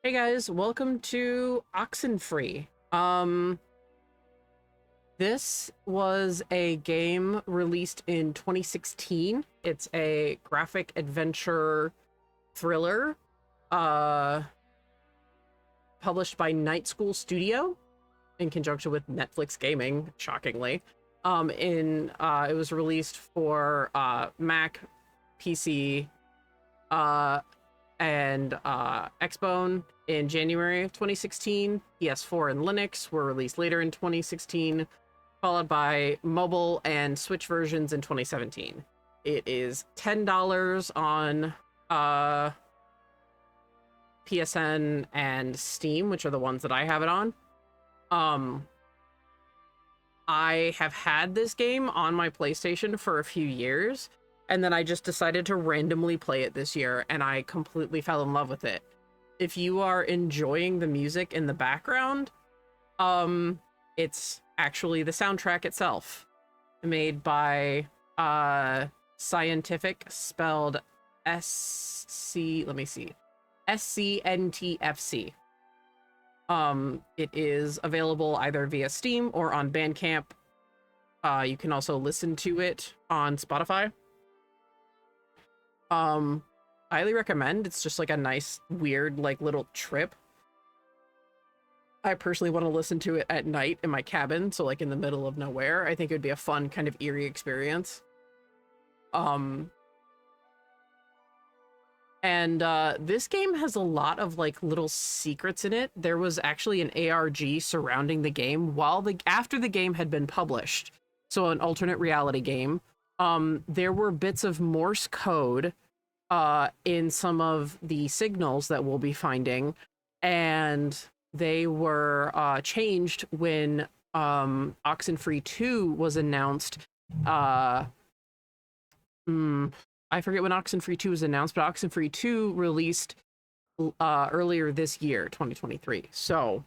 Hey guys, welcome to Oxenfree. This was a game released in 2016. It's a graphic adventure thriller, uh, published by Night School Studio in conjunction with Netflix Gaming, shockingly. It was released for Mac, PC, uh, and Xbone in January of 2016. PS4 and Linux were released later in 2016, followed by mobile and Switch versions in 2017. It is $10 on PSN and Steam, which are the ones that I have it on. I have had this game on my PlayStation for a few years, and then I just decided to randomly play it this year, and I completely fell in love with it. If you are enjoying the music in the background, it's actually the soundtrack itself, made by Scientific, spelled let me see, SCNTFC. It is available either via Steam or on Bandcamp. You can also listen to it on Spotify. Highly recommend. It's just like a nice, weird, like little trip. I personally want to listen to it at night in my cabin, so like in the middle of nowhere. I think it would be a fun, kind of eerie experience. This game has a lot of like little secrets in it. There was actually an ARG surrounding the game after the game had been published. So an alternate reality game. There were bits of Morse code in some of the signals that we'll be finding, and they were changed when Oxenfree 2 was announced. I forget when Oxenfree 2 was announced, but Oxenfree 2 released earlier this year, 2023. So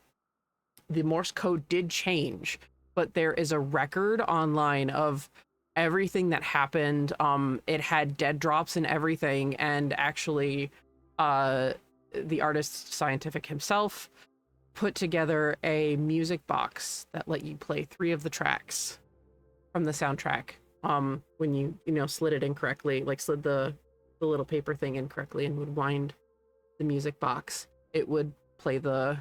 the Morse code did change, but there is a record online of everything that happened. It had dead drops and everything, and actually the artist Scientific himself put together a music box that let you play 3 of the tracks from the soundtrack. When you slid it in correctly, like slid the little paper thing in correctly and would wind the music box, it would play the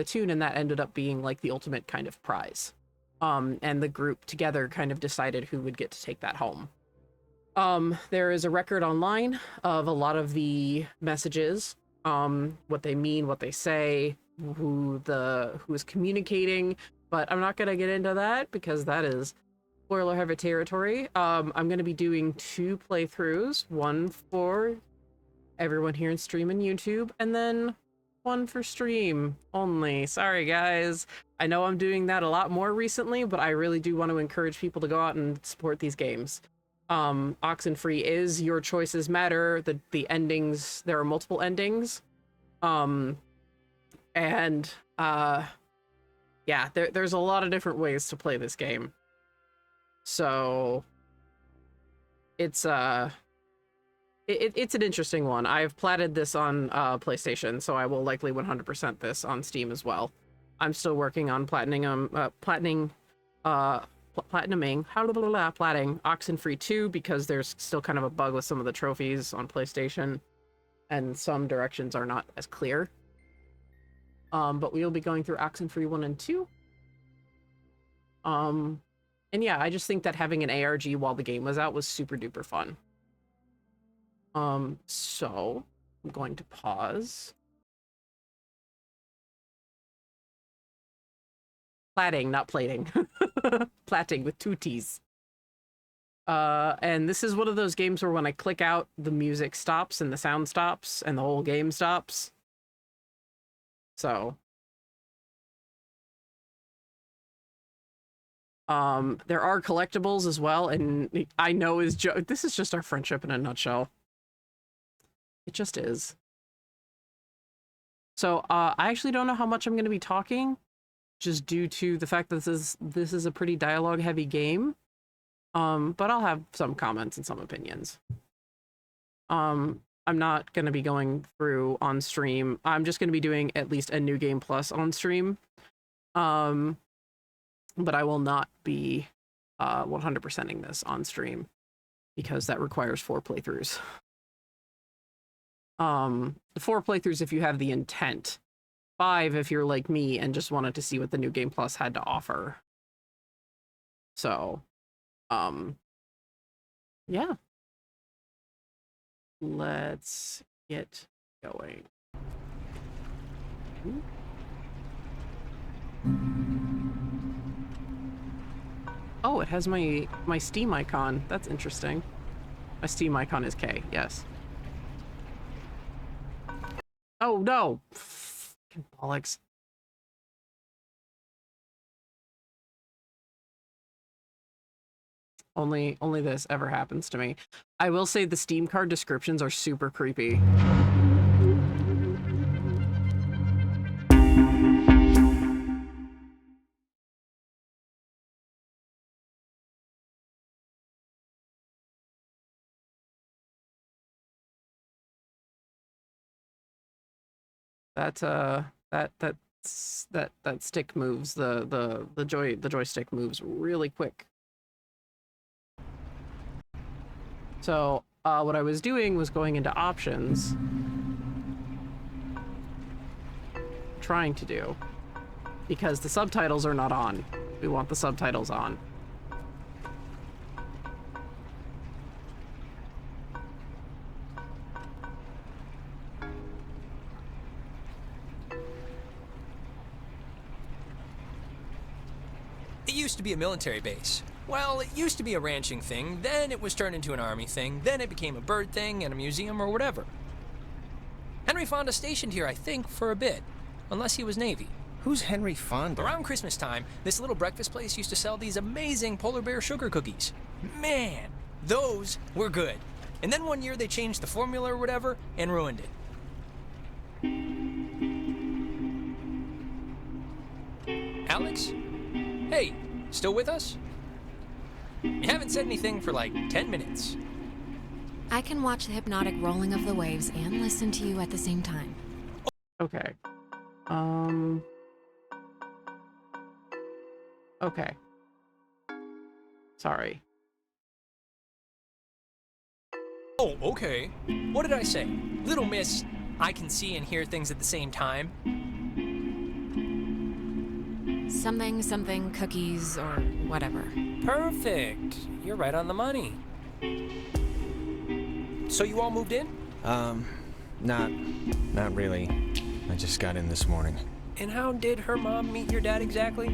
tune, and that ended up being like the ultimate kind of prize. And the group together kind of decided who would get to take that home. There is a record online of a lot of the messages, what they mean, what they say, who is communicating, but I'm not gonna get into that because that is spoiler heavy territory. I'm gonna be doing 2 playthroughs, one for everyone here in stream and YouTube, and then one for stream only. Sorry guys, I know I'm doing that a lot more recently, but I really do want to encourage people to go out and support these games. Oxenfree is Your Choices Matter. The endings, there are multiple endings, yeah, there's a lot of different ways to play this game, so it's it's an interesting one. I've platted this on PlayStation, so I will likely 100% this on Steam as well. I'm still working on platinuming Oxenfree 2 because there's still kind of a bug with some of the trophies on PlayStation, and some directions are not as clear. But we will be going through Oxenfree 1 and 2. And yeah, I just think that having an ARG while the game was out was super duper fun. So I'm going to pause. Platting, not plating. Platting with 2 T's. And this is one of those games where when I click out, the music stops and the sound stops and the whole game stops. So there are collectibles as well, and I know this is just our friendship in a nutshell. It just is. So I actually don't know how much I'm going to be talking, just due to the fact that this is a pretty dialogue heavy game. But I'll have some comments and some opinions. I'm I'm not going to be going through on stream. I'm just going to be doing at least a New Game Plus on stream. But I will not be 100%ing this on stream because that requires 4 playthroughs. 4 playthroughs if you have the intent. 5 if you're like me and just wanted to see what the New Game Plus had to offer. So, yeah. Let's get going. Oh, it has my Steam icon. That's interesting. My Steam icon is K, yes. Oh no! Fucking bollocks. Only this ever happens to me. I will say the Steam card descriptions are super creepy. That stick moves, the joystick moves really quick. So what I was doing was going into options, trying to do, because the subtitles are not on. We want the subtitles on. It used to be a military base. Well, it used to be a ranching thing, then it was turned into an army thing, then it became a bird thing and a museum or whatever. Henry Fonda stationed here, I think, for a bit. Unless he was Navy. Who's Henry Fonda? Around Christmas time, this little breakfast place used to sell these amazing polar bear sugar cookies. Man, those were good. And then one year they changed the formula or whatever and ruined it. Alex? Hey, still with us? You haven't said anything for like 10 minutes. I can watch the hypnotic rolling of the waves and listen to you at the same time. Okay. Okay. Sorry. Oh, okay. What did I say? Little miss, I can see and hear things at the same time. Something, cookies, or whatever. Perfect. You're right on the money. So you all moved in? Not really. I just got in this morning. And how did her mom meet your dad exactly?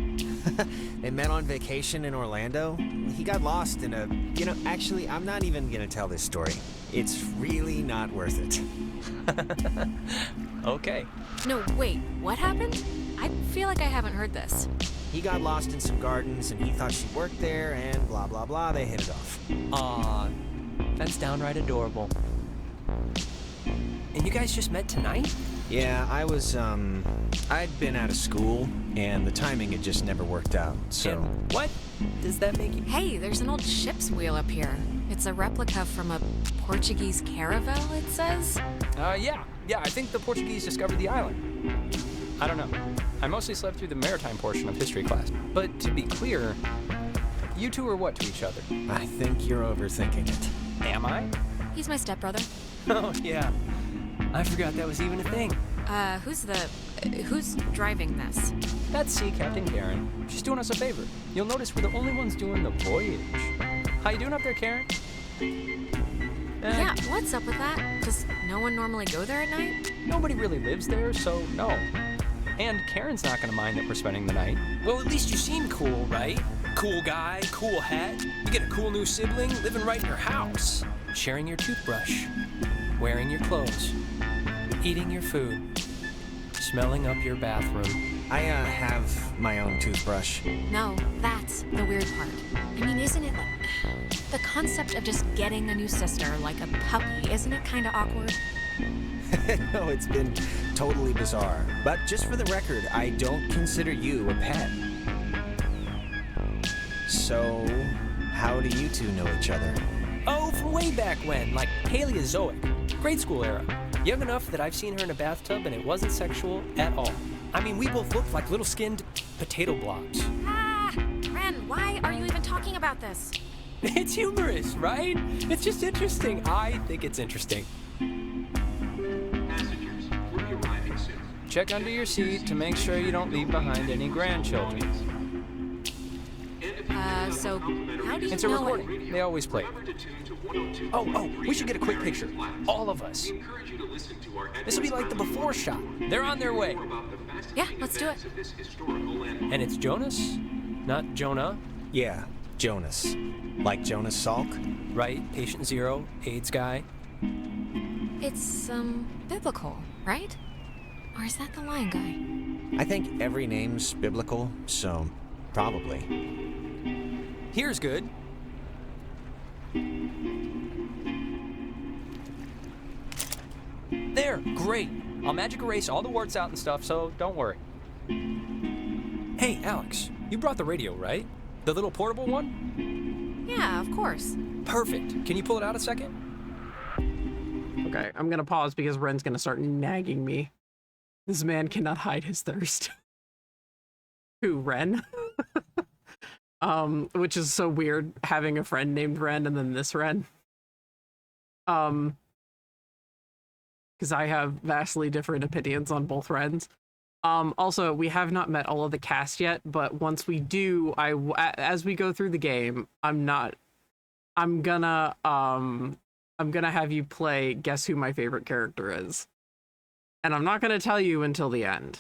They met on vacation in Orlando. He got lost in a... You know, actually, I'm not even gonna tell this story. It's really not worth it. Okay. No, wait, what happened? I feel like I haven't heard this. He got lost in some gardens, and he thought she worked there, and blah, blah, blah. They hit it off. Aw, that's downright adorable. And you guys just met tonight? Yeah, I'd been out of school, and the timing had just never worked out, so... And what does that make you... Hey, there's an old ship's wheel up here. It's a replica from a Portuguese caravel, it says? Yeah, I think the Portuguese discovered the island. I don't know. I mostly slept through the maritime portion of history class. But to be clear, you two are what to each other? I think you're overthinking it. Am I? He's my stepbrother. Oh, yeah. I forgot that was even a thing. Who's driving this? That's Sea Captain Karen. She's doing us a favor. You'll notice we're the only ones doing the voyage. How you doing up there, Karen? Yeah, what's up with that? Does no one normally go there at night? Nobody really lives there, so no. And Karen's not gonna mind that we're spending the night. Well, at least you seem cool, right? Cool guy, cool hat. You get a cool new sibling living right in your house. Sharing your toothbrush. Wearing your clothes. Eating your food. Smelling up your bathroom. I have my own toothbrush. No, that's the weird part. I mean, isn't it the concept of just getting a new sister like a puppy, isn't it kind of awkward? No, it's been totally bizarre. But just for the record, I don't consider you a pet. So, how do you two know each other? Oh, from way back when, like Paleozoic. Grade school era. Young enough that I've seen her in a bathtub and it wasn't sexual at all. I mean, we both looked like little skinned potato blobs. Ah, Ren, why are you even talking about this? It's humorous, right? It's just interesting. I think it's interesting. Passengers will be arriving soon. Check under your seat to make sure you don't leave behind any grandchildren. So how do you It's a know recording. They always play it. Oh, we should get a quick picture. All of us. This will be like the before shot. They're on their way. Yeah, let's do it. And it's Jonas, not Jonah, Yeah, Jonas. Like Jonas Salk? right? Patient zero, AIDS guy. It's, biblical, right? Or is that the lion guy? I think every name's biblical, so probably. Here's good. There, great. I'll magic erase all the warts out and stuff, so don't worry. Hey, Alex, you brought the radio, right? The little portable one? Yeah, of course. Perfect. Can you pull it out a second? Okay, I'm gonna pause because Ren's gonna start nagging me. This man cannot hide his thirst. Who, Ren? Which is so weird, having a friend named Ren and then this Ren. Because I have vastly different opinions on both Rens. Also, we have not met all of the cast yet, but once we do, as we go through the game, I'm gonna have you play Guess Who My Favorite Character Is. And I'm not gonna tell you until the end.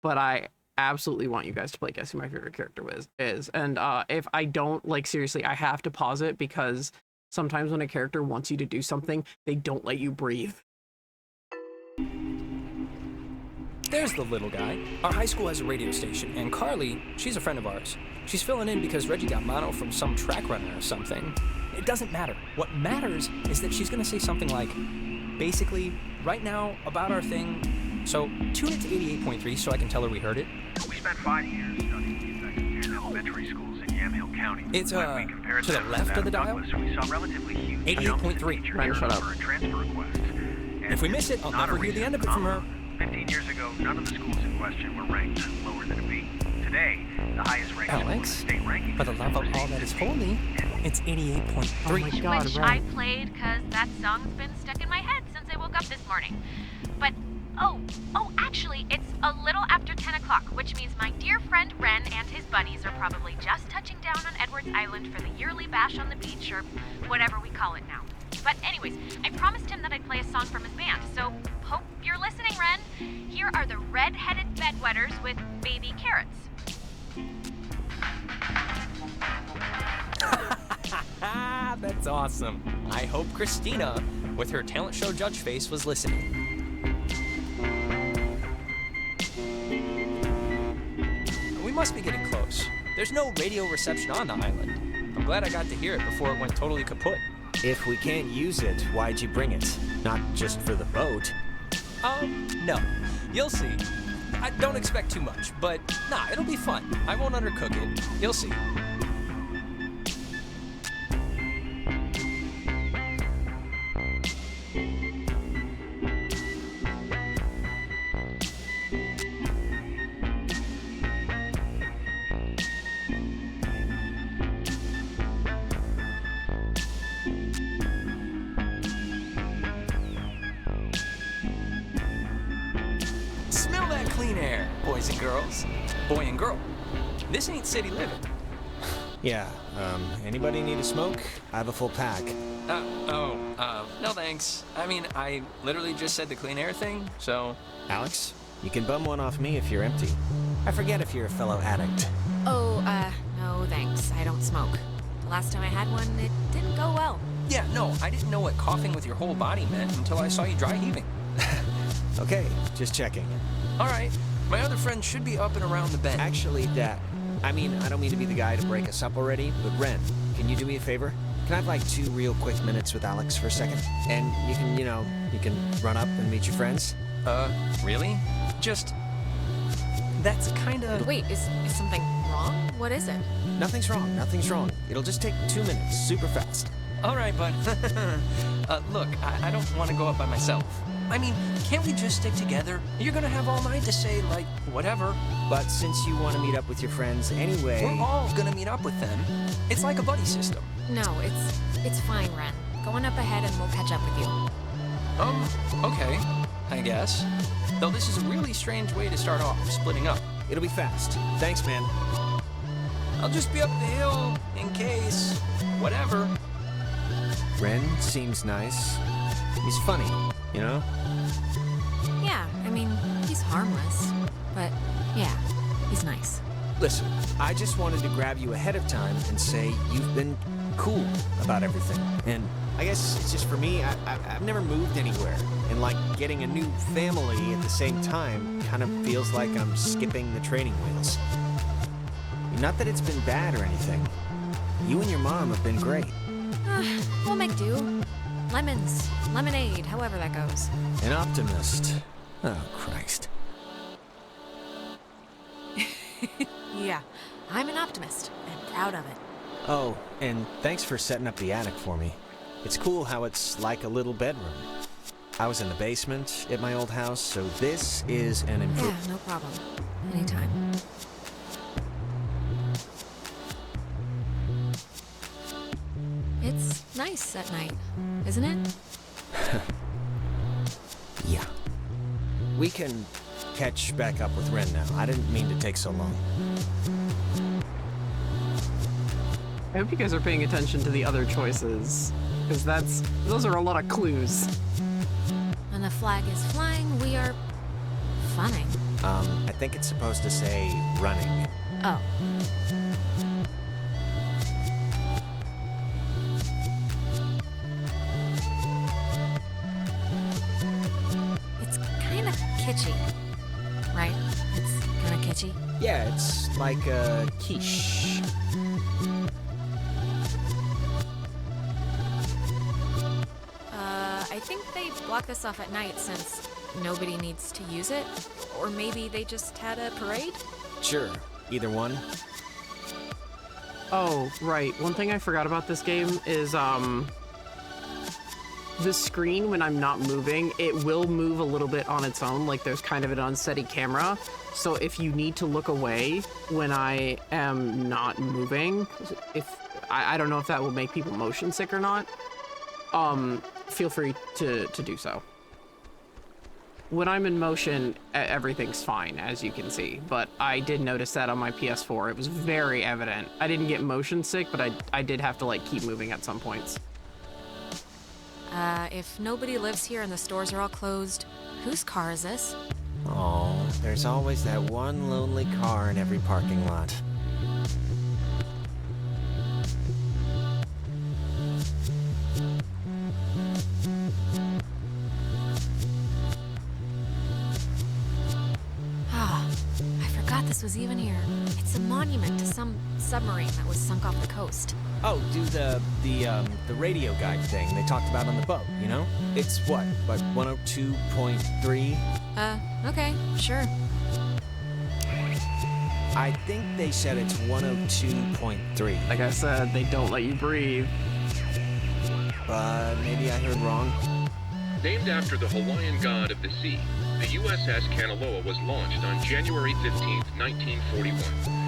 But I absolutely want you guys to play Guess Who My Favorite Character is. And if I don't, like, seriously, I have to pause it because sometimes when a character wants you to do something, they don't let you breathe. There's the little guy. Our high school has a radio station, and Carly, she's a friend of ours. She's filling in because Reggie got mono from some track runner or something. It doesn't matter. What matters is that she's gonna say something like, basically, right now, about our thing. So tune it to 88.3 so I can tell her we heard it. We spent 5 years studying the effect of 10 elementary schools in Yamhill County. It's, When we compared to the them left that of the dial? Douglas, we saw relatively huge 88.3. jumps in teacher Ryan, shut errors up. for a transfer request. And If we miss it, I'll not a never hear the recent end of it from her. phenomenon. 15 years ago, none of the schools in question were ranked lower than a B. Today, the highest ranked school in the Alex, state ranking for the love of all that is holy, it's 88.3. Oh my God, Which Ren. I played because that song's been stuck in my head since I woke up this morning. But, oh, actually, it's a little after 10 o'clock, which means my dear friend Ren and his buddies are probably just touching down on Edwards Island for the yearly bash on the beach, or whatever we call it now. But anyways, I promised him that I'd play a song from his band, so hope you're listening, Ren. Here are the Red-Headed Bedwetters with Baby Carrots. That's awesome. I hope Christina, with her talent show judge face, was listening. We must be getting close. There's no radio reception on the island. I'm glad I got to hear it before it went totally kaput. If we can't use it, why'd you bring it? Not just for the boat. No. You'll see. I don't expect too much, but nah, it'll be fun. I won't undercook it. You'll see. Smell that clean air, boys and girls. Boy and girl. This ain't city living. Yeah, anybody need a smoke? I have a full pack. No thanks. I mean, I literally just said the clean air thing, so... Alex, you can bum one off me if you're empty. I forget if you're a fellow addict. Oh, no thanks. I don't smoke. The last time I had one, it didn't go well. Yeah, no, I didn't know what coughing with your whole body meant until I saw you dry heaving. Okay, just checking. All right, my other friend should be up and around the bend. Actually, I don't mean to be the guy to break us up already, but Ren, can you do me a favor? Can I have like 2 real quick minutes with Alex for a second? And you can run up and meet your friends? Really? Just... That's kinda... Wait, is something wrong? What is it? Nothing's wrong. It'll just take 2 minutes, super fast. All right, bud. Look, I don't want to go up by myself. I mean, can't we just stick together? You're gonna have all night to say, like, whatever. But since you want to meet up with your friends anyway... We're all gonna meet up with them. It's like a buddy system. No, it's fine, Ren. Going up ahead and we'll catch up with you. Okay, I guess. Though this is a really strange way to start off, splitting up. It'll be fast. Thanks, man. I'll just be up the hill, in case. Whatever. Ren seems nice. He's funny, you know? Yeah, I mean, he's harmless. But, yeah, he's nice. Listen, I just wanted to grab you ahead of time and say you've been cool about everything. And I guess it's just for me, I've never moved anywhere. And like getting a new family at the same time kind of feels like I'm skipping the training wheels. Not that it's been bad or anything. You and your mom have been great. We'll make do. Lemons, lemonade, however that goes. An optimist. Oh, Christ. Yeah, I'm an optimist, and proud of it. Oh, and thanks for setting up the attic for me. It's cool how it's like a little bedroom. I was in the basement at my old house, so this is an Yeah, improvement. no problem. Anytime. It's nice at night, isn't it? Yeah. We can catch back up with Ren now. I didn't mean to take so long. I hope you guys are paying attention to the other choices, because those are a lot of clues. When the flag is flying, we are funning. I think it's supposed to say running. Oh. It's kind of kitschy, right? It's kind of kitschy. Yeah, it's like a quiche. I think they block this off at night since nobody needs to use it. Or maybe they just had a parade? Sure, either one. Oh, right. One thing I forgot about this game is, the screen, when I'm not moving, it will move a little bit on its own, like there's kind of an unsteady camera. So if you need to look away when I am not moving, I don't know if that will make people motion sick or not, feel free to do so. When I'm in motion, everything's fine, as you can see, but I did notice that on my PS4. It was very evident. I didn't get motion sick, but I did have to, like, keep moving at some points. If nobody lives here and the stores are all closed, whose car is this? Oh, there's always that one lonely car in every parking lot. Ah, I forgot this was even here. It's a monument to some submarine that was sunk off the coast. Oh, do the radio guide thing they talked about on the boat, you know? It's what, like 102.3? Okay, sure. I think they said it's 102.3. Like I said, they don't let you breathe. But maybe I heard wrong. Named after the Hawaiian god of the sea, the USS Kanaloa was launched on January 15, 1941,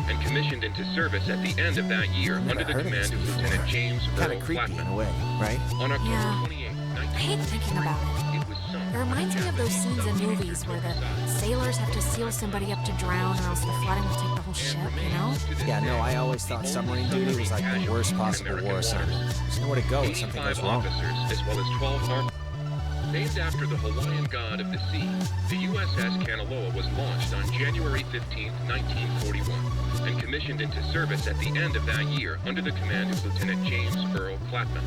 and commissioned into service at the end of that year I've never under the heard of command this of before. Lieutenant James Kind Earl of creepy in Flatman. a way, right? On October Yeah. 28, I hate thinking about it. it was sunk. It reminds me of those scenes in movies where the sailors have to seal somebody up to drown or else the flooding will take the whole ship, you know? Yeah, no, I always thought submarine duty was like the worst possible war assignment. There's nowhere to go if something 85 goes wrong. officers, as well as 12 armed. Named after the Hawaiian god of the sea, the USS Kanaloa was launched on January 15, 1941, and commissioned into service at the end of that year under the command of Lieutenant James Earl Flatman.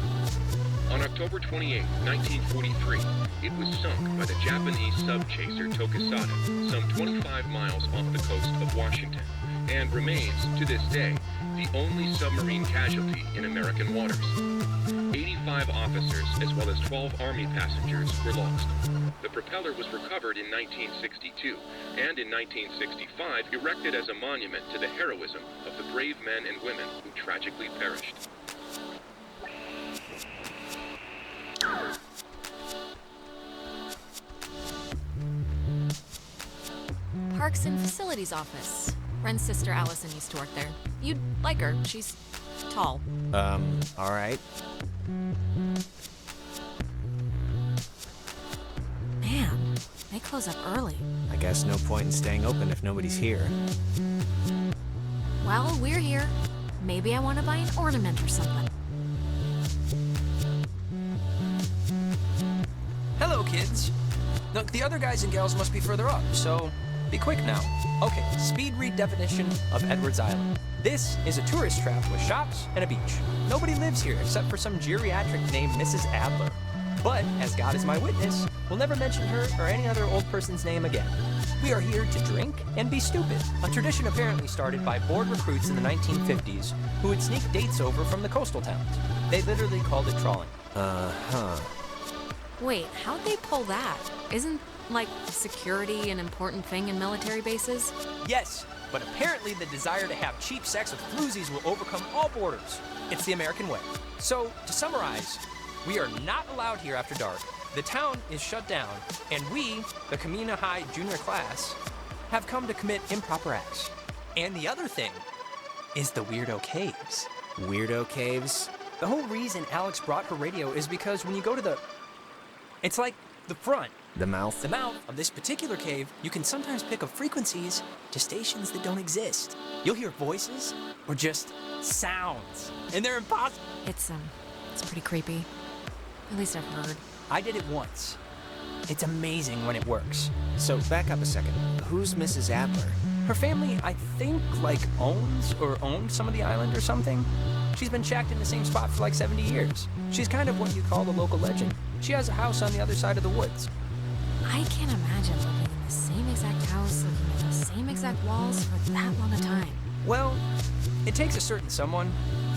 On October 28, 1943, it was sunk by the Japanese sub-chaser Tokusada, some 25 miles off the coast of Washington, and remains, to this day, the only submarine casualty in American waters. 85 officers, as well as 12 Army passengers, were lost. The propeller was recovered in 1962, and in 1965 erected as a monument to the heroism of the brave men and women who tragically perished. Parks and Facilities office. Ren's sister Allison used to work there. You'd like her. She's tall. All right. Man, they close up early. I guess no point in staying open if nobody's here. Well, we're here. Maybe I want to buy an ornament or something. Hello, kids. Look, the other guys and gals must be further up, so be quick now. Okay, speed read definition of Edwards Island. This is a tourist trap with shops and a beach. Nobody lives here except for some geriatric named Mrs. Adler. But, as God is my witness, we'll never mention her or any other old person's name again. We are here to drink and be stupid, a tradition apparently started by bored recruits in the 1950s who would sneak dates over from the coastal towns. They literally called it trawling. Wait, how'd they pull that? Isn't, like, security an important thing in military bases? Yes, but apparently the desire to have cheap sex with floozies will overcome all borders. It's the American way. So, to summarize, we are not allowed here after dark. The town is shut down, and we, the Camino High junior class, have come to commit improper acts. And the other thing is the Weirdo Caves. Weirdo caves? The whole reason Alex brought her radio is because when you go to the... It's like the front. The mouth? The mouth of this particular cave, you can sometimes pick up frequencies to stations that don't exist. You'll hear voices or just sounds, and they're impossible. It's pretty creepy. At least I've heard. I did it once. It's amazing when it works. So, back up a second. Who's Mrs. Adler? Her family, I think, owns or owned some of the island or something. She's been shacked in the same spot for like 70 years. She's kind of what you call the local legend. She has a house on the other side of the woods. I can't imagine living in the same exact house, looking at the same exact walls for that long a time. Well, it takes a certain someone.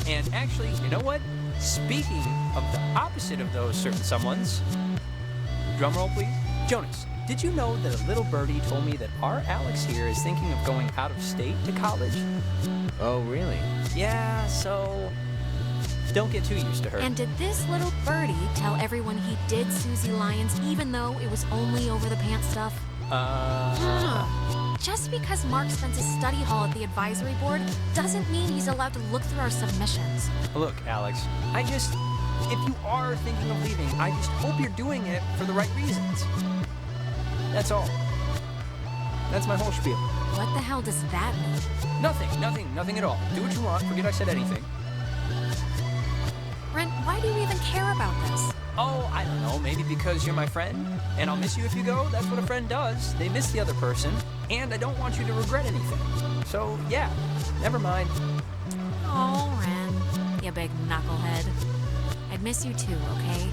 And actually, you know what? Speaking of the opposite of those certain someones, drum roll please. Jonas, did you know that a little birdie told me that our Alex here is thinking of going out of state to college? Oh, really? Yeah, so don't get too used to her. And did this little birdie tell everyone he did Susie Lyons even though it was only over the pants stuff? Just because Mark spends his study hall at the advisory board doesn't mean he's allowed to look through our submissions. Look, Alex, if you are thinking of leaving, I just hope you're doing it for the right reasons. That's all. That's my whole spiel. What the hell does that mean? Nothing at all. Do what you want, forget I said anything. Ren, why do you even care about this? Oh, I don't know, maybe because you're my friend, and I'll miss you if you go. That's what a friend does. They miss the other person, and I don't want you to regret anything. So, yeah, never mind. Oh, Ren, you big knucklehead. I'd miss you too, okay?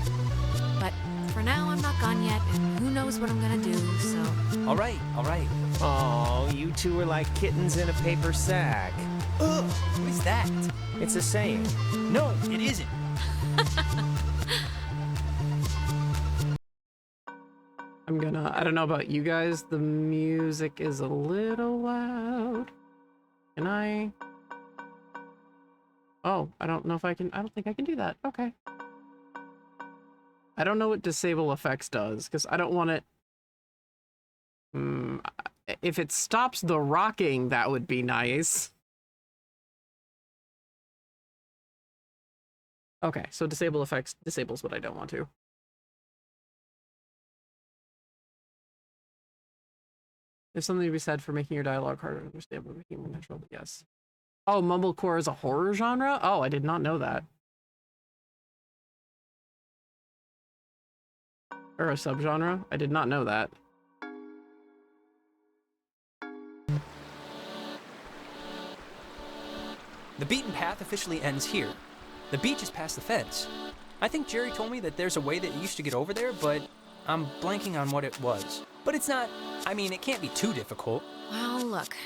But for now, I'm not gone yet, and who knows what I'm gonna do, so... All right. Oh, you two are like kittens in a paper sack. Ugh, what is that? It's a saying. No, it isn't. I don't know about you guys, the music is a little loud. Can I? Oh, I don't know if I can, I don't think I can do that. Okay. I don't know what disable effects does, because I don't want it... if it stops the rocking, that would be nice. Okay, so disable effects disables what I don't want to. There's something to be said for making your dialogue harder to understand, but making it more natural, but yes. Oh, mumblecore is a horror genre? Oh, I did not know that. Or a subgenre? I did not know that. The beaten path officially ends here. The beach is past the fence. I think Jerry told me that there's a way that you used to get over there, but I'm blanking on what it was. But it's not, it can't be too difficult. Well, look,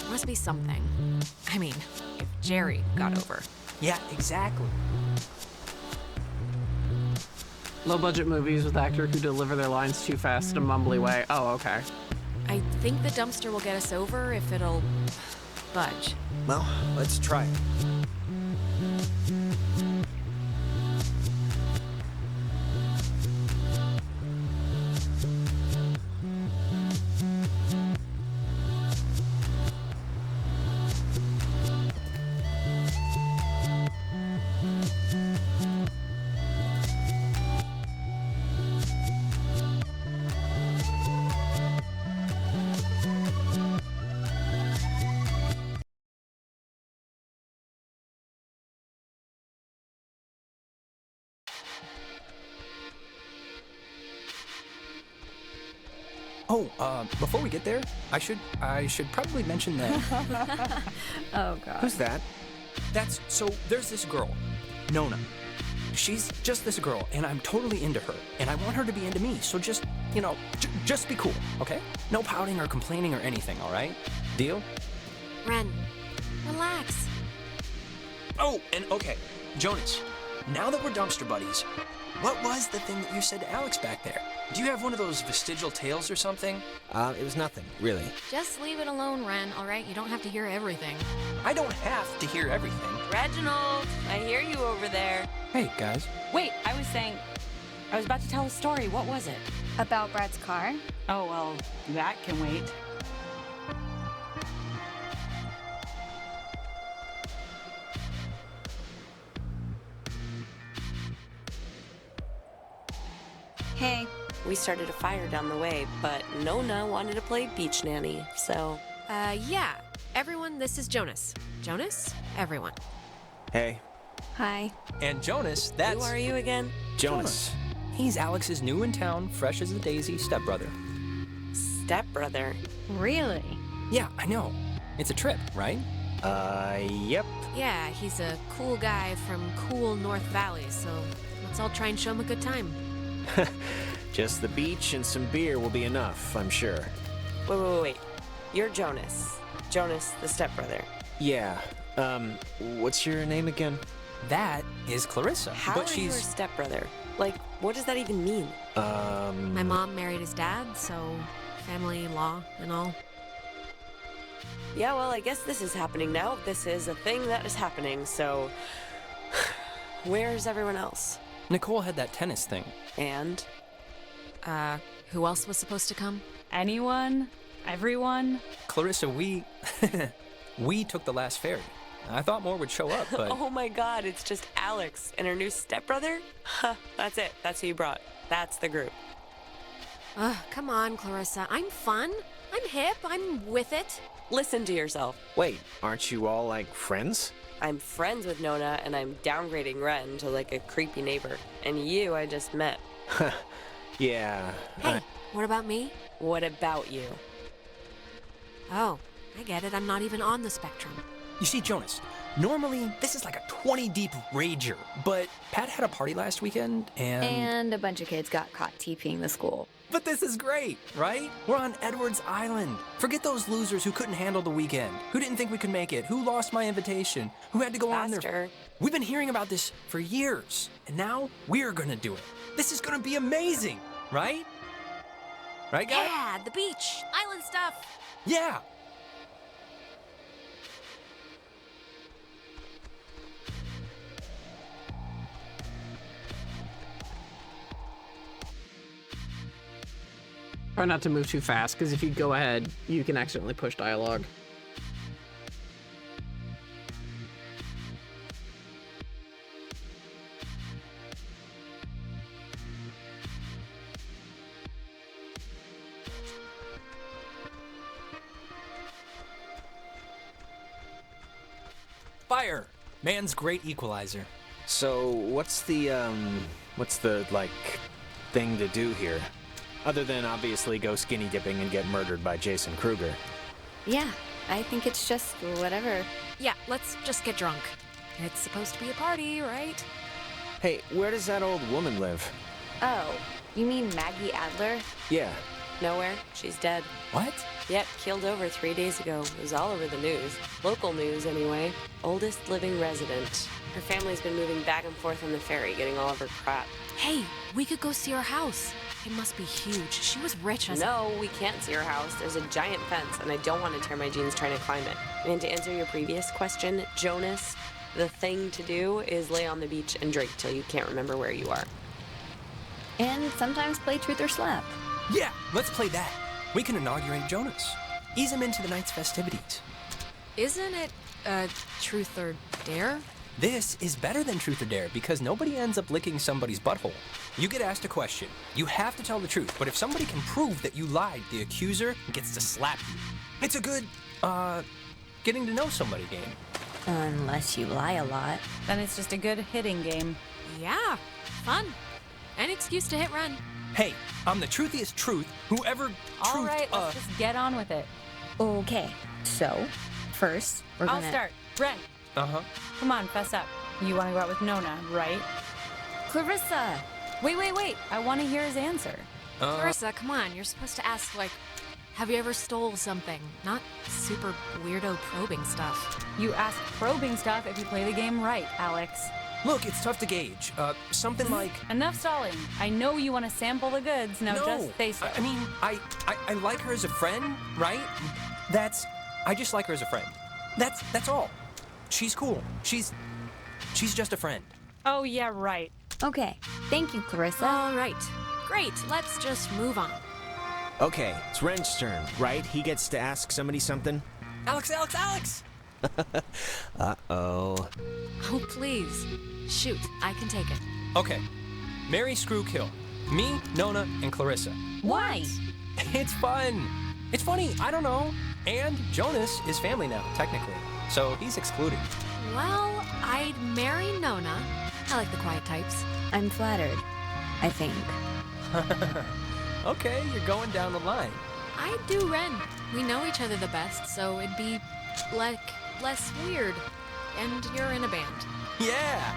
must be something. I mean, if Jerry got over. Yeah, exactly. Low-budget movies with actors who deliver their lines too fast in a mumbly way. Oh, okay. I think the dumpster will get us over if it'll budge. Well, let's try it. Before we get there, I should probably mention that. Oh, God. Who's that? There's this girl, Nona. She's just this girl, and I'm totally into her, and I want her to be into me, so just, just be cool, okay? No pouting or complaining or anything, all right? Deal? Ren, relax. Oh, and okay, Jonas, now that we're dumpster buddies, what was the thing that you said to Alex back there? Do you have one of those vestigial tales or something? It was nothing, really. Just leave it alone, Ren, all right? You don't have to hear everything. I don't have to hear everything. Reginald, I hear you over there. Hey, guys. Wait, I was about to tell a story. What was it? About Brad's car? Oh, well, that can wait. Hey. We started a fire down the way, but Nona wanted to play beach nanny, so... Yeah. Everyone, this is Jonas. Jonas? Everyone. Hey, Hi. And Jonas, that's... Who are you again? Jonas. He's Alex's new in town, fresh as a daisy stepbrother. Stepbrother. Really? Yeah, I know. It's a trip, right? Yep. Yeah, he's a cool guy from cool North Valley, so let's all try and show him a good time. Just the beach and some beer will be enough, I'm sure. Wait. You're Jonas. Jonas, the stepbrother. Yeah. What's your name again? That is Clarissa, How but are you her she's... stepbrother? Like, what does that even mean? My mom married his dad, so family law and all. Yeah, well, I guess this is happening now. This is a thing that is happening, so... Where's everyone else? Nicole had that tennis thing. And? Who else was supposed to come? Anyone? Everyone? Clarissa, we took the last ferry. I thought more would show up, but... Oh my god, it's just Alex and her new stepbrother? Huh, that's it. That's who you brought. That's the group. Come on, Clarissa. I'm fun. I'm hip. I'm with it. Listen to yourself. Wait, aren't you all, like, friends? I'm friends with Nona, and I'm downgrading Ren to, like, a creepy neighbor. And you I just met. Yeah. Hey, what about me? What about you? Oh, I get it. I'm not even on the spectrum. You see, Jonas, normally this is like a 20-deep rager, but Pat had a party last weekend, And a bunch of kids got caught TPing the school. But this is great, right? We're on Edwards Island. Forget those losers who couldn't handle the weekend, who didn't think we could make it, who lost my invitation, who had to go on their... Faster. We've been hearing about this for years, and now we're gonna do it. This is gonna be amazing, right? Right, guys? Yeah, the beach. Island stuff. Yeah! Try not to move too fast, because if you go ahead, you can accidentally push dialogue. Fire! Man's great equalizer. So, what's the, like, thing to do here? Other than obviously go skinny dipping and get murdered by Jason Kruger. Yeah, I think it's just whatever. Yeah, let's just get drunk. It's supposed to be a party, right? Hey, where does that old woman live? Oh, you mean Maggie Adler? Yeah. Nowhere. She's dead. What? Yep, keeled over 3 days ago. It was all over the news. Local news, anyway. Oldest living resident. Her family's been moving back and forth on the ferry, getting all of her crap. Hey, we could go see her house. It must be huge. She was rich as No, we can't see her house. There's a giant fence, and I don't want to tear my jeans trying to climb it. And to answer your previous question, Jonas, the thing to do is lay on the beach and drink till you can't remember where you are. And sometimes play truth or slap. Yeah, let's play that. We can inaugurate Jonas. Ease him into the night's festivities. Isn't it, truth or dare? This is better than Truth or Dare because nobody ends up licking somebody's butthole. You get asked a question. You have to tell the truth, but if somebody can prove that you lied, the accuser gets to slap you. It's a good, getting to know somebody game. Unless you lie a lot. Then it's just a good hitting game. Yeah, fun. An excuse to hit run. Hey, I'm the truthiest truth, whoever All right, let's just get on with it. Okay, so first we're I'll gonna. start. Ren, Uh-huh. come on, fess up. You want to go out with Nona, right? Clarissa! Wait. I want to hear his answer. Clarissa, come on. You're supposed to ask, like, have you ever stole something? Not super weirdo probing stuff. You ask probing stuff if you play the game right, Alex. Look, it's tough to gauge. Something like... Enough stalling. I know you want to sample the goods. Now no, just say so. I mean, I like her as a friend, right? I just like her as a friend. That's all. She's cool. She's just a friend. Oh, yeah, right. Okay, thank you, Clarissa. All right. Great. Let's just move on. Okay, it's Ren's turn, right? He gets to ask somebody something? Alex! Uh-oh. Oh, please. Shoot, I can take it. Okay. Marry, screw, kill. Me, Nona, and Clarissa. Why? It's fun. It's funny, I don't know. And Jonas is family now, technically. So he's excluded. Well, I'd marry Nona. I like the quiet types. I'm flattered, I think. Okay, you're going down the line. I do Ren. We know each other the best, so it'd be, like, less weird. And you're in a band. Yeah.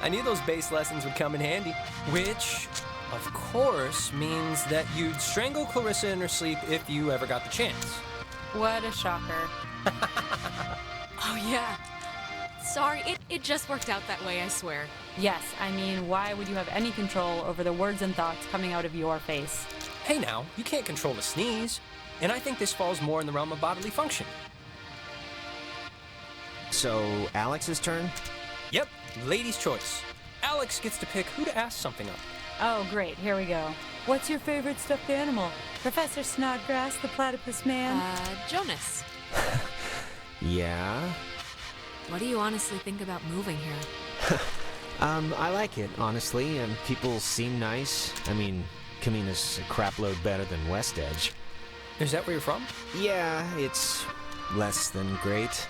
I knew those bass lessons would come in handy. Which, of course, means that you'd strangle Clarissa in her sleep if you ever got the chance. What a shocker. Oh, yeah. Sorry, it just worked out that way, I swear. Yes, I mean, why would you have any control over the words and thoughts coming out of your face? Hey now, you can't control a sneeze. And I think this falls more in the realm of bodily function. So, Alex's turn? Yep, lady's choice. Alex gets to pick who to ask something of. Oh, great, here we go. What's your favorite stuffed animal? Professor Snodgrass, the platypus man? Jonas. Yeah? What do you honestly think about moving here? I like it, honestly, and people seem nice. I mean, Kamina's a crapload better than West Edge. Is that where you're from? Yeah, it's less than great.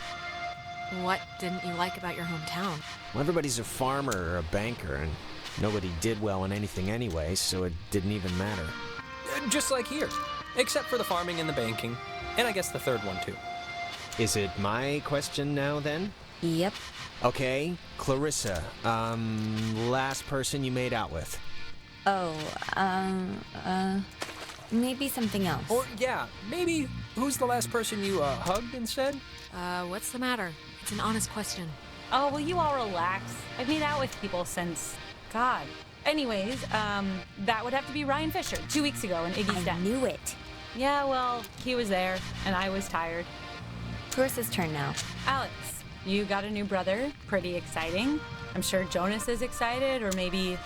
What didn't you like about your hometown? Well, everybody's a farmer or a banker, and nobody did well in anything anyway, so it didn't even matter. Just like here. Except for the farming and the banking. And I guess the third one, too. Is it my question now, then? Yep. Okay, Clarissa, last person you made out with. Oh, maybe something else. Or, yeah, maybe who's the last person you hugged instead? What's the matter? It's an honest question. Oh, will you all relax? I've made out with people since... God. Anyways, that would have to be Ryan Fisher, 2 weeks ago in Iggy's I death. knew it. Yeah, well, he was there, and I was tired. Clarissa's turn now. Alex, you got a new brother. Pretty exciting. I'm sure Jonas is excited, or maybe...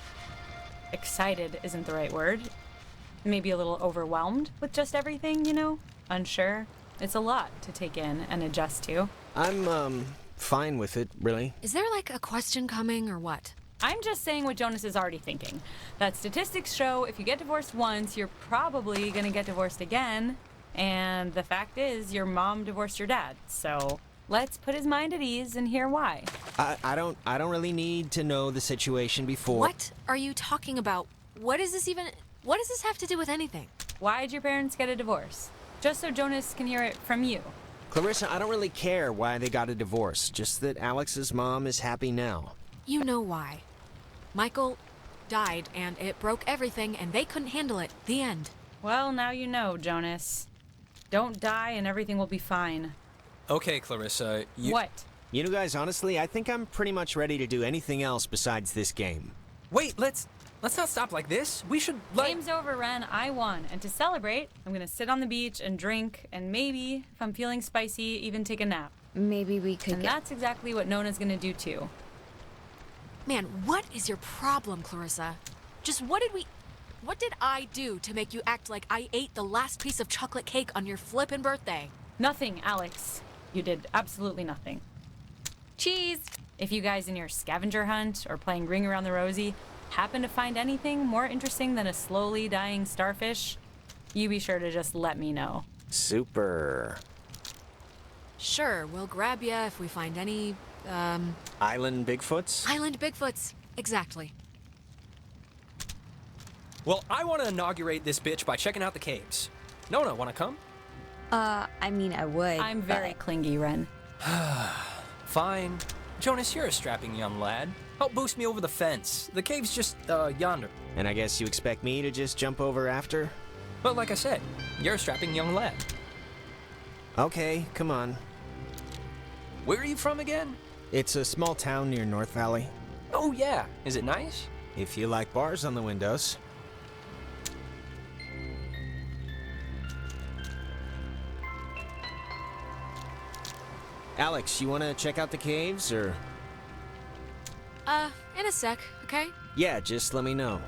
Excited isn't the right word. Maybe a little overwhelmed with just everything, you know? Unsure. It's a lot to take in and adjust to. I'm, fine with it, really. Is there, like, a question coming, or what? I'm just saying what Jonas is already thinking. That statistics show if you get divorced once, you're probably gonna get divorced again. And the fact is, your mom divorced your dad. So let's put his mind at ease and hear why. I don't really need to know the situation before. What are you talking about? What does this have to do with anything? Why'd your parents get a divorce? Just so Jonas can hear it from you. Clarissa, I don't really care why they got a divorce, just that Alex's mom is happy now. You know why. Michael died, and it broke everything, and they couldn't handle it. The end. Well, now you know, Jonas. Don't die and everything will be fine. Okay, Clarissa, What? You know, guys, honestly, I think I'm pretty much ready to do anything else besides this game. Wait, let's not stop like this. We should, Game's over, Ren. I won. And to celebrate, I'm gonna sit on the beach and drink, and maybe, if I'm feeling spicy, even take a nap. Maybe we could And that's exactly what Nona's gonna do too. Man, what is your problem, Clarissa? Just what did I do to make you act like I ate the last piece of chocolate cake on your flippin' birthday? Nothing, Alex. You did absolutely nothing. Cheese! If you guys in your scavenger hunt or playing Ring Around the Rosie happen to find anything more interesting than a slowly dying starfish, you be sure to just let me know. Super. Sure, we'll grab ya if we find any, Island Bigfoots? Island Bigfoots. Exactly. Well, I want to inaugurate this bitch by checking out the caves. Nona, want to come? I mean, I would. I'm very clingy, Ren. Fine. Jonas, you're a strapping young lad. Help boost me over the fence. The cave's just, yonder. And I guess you expect me to just jump over after? But like I said, you're a strapping young lad. Okay, come on. Where are you from again? It's a small town near North Valley. Oh, yeah. Is it nice? If you like bars on the windows. Alex, you want to check out the caves, or? In a sec, okay? Yeah, just let me know.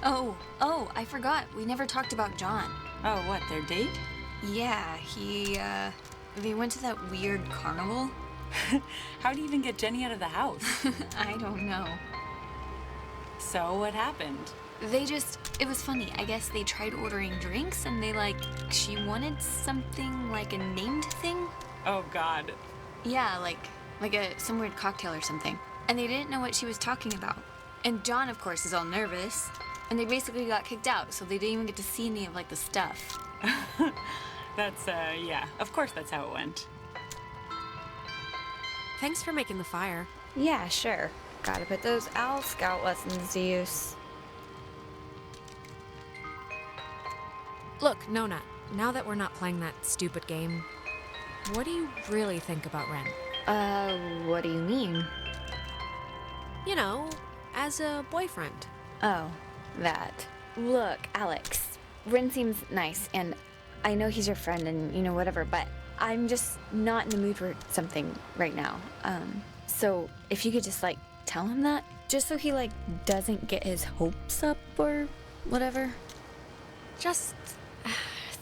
Oh, I forgot. We never talked about John. Oh, what, their date? Yeah, they went to that weird carnival. How'd you even get Jenny out of the house? I don't know. So, what happened? It was funny. I guess they tried ordering drinks and she wanted something like a named thing. Oh, God. Yeah, some weird cocktail or something. And they didn't know what she was talking about. And John, of course, is all nervous. And they basically got kicked out, so they didn't even get to see any of, the stuff. That's, yeah. Of course that's how it went. Thanks for making the fire. Yeah, sure. Gotta put those Owl Scout lessons to use. Look, Nona, now that we're not playing that stupid game, what do you really think about Ren? What do you mean? You know, as a boyfriend. Oh, that. Look, Alex, Ren seems nice, and I know he's your friend and, whatever, but I'm just not in the mood for something right now. So if you could just, tell him that, just so he, doesn't get his hopes up or whatever. Just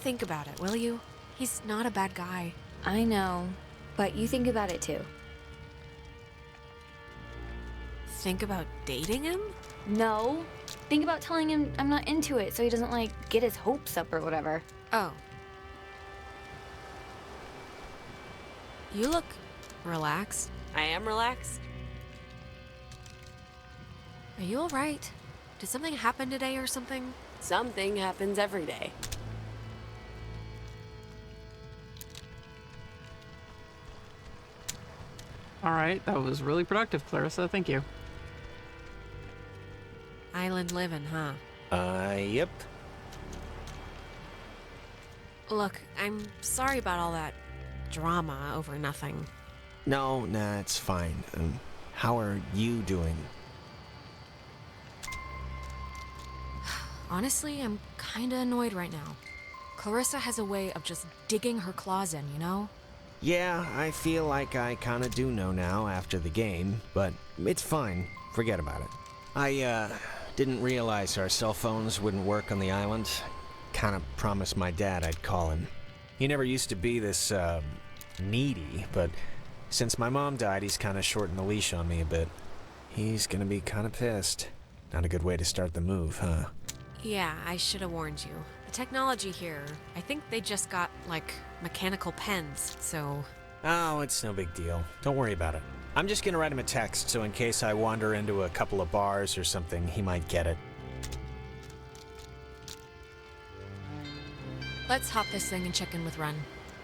think about it, will you? He's not a bad guy. I know, but you think about it too. Think about dating him? No. Think about telling him I'm not into it so he doesn't, get his hopes up or whatever. Oh. You look relaxed. I am relaxed. Are you alright? Did something happen today or something? Something happens every day. All right, that was really productive, Clarissa. Thank you. Island living, huh? Yep. Look, I'm sorry about all that drama over nothing. No, nah, it's fine. How are you doing? Honestly, I'm kinda annoyed right now. Clarissa has a way of just digging her claws in, you know? Yeah, I feel like I kinda do know now after the game, but it's fine. Forget about it. I, didn't realize our cell phones wouldn't work on the island. Kinda promised my dad I'd call him. He never used to be this, needy, but since my mom died, he's kinda shortened the leash on me a bit. He's gonna be kinda pissed. Not a good way to start the move, huh? Yeah, I should have warned you. The technology here, I think they just got, mechanical pens, so... Oh, it's no big deal. Don't worry about it. I'm just gonna write him a text, so in case I wander into a couple of bars or something, he might get it. Let's hop this thing and check in with Ren.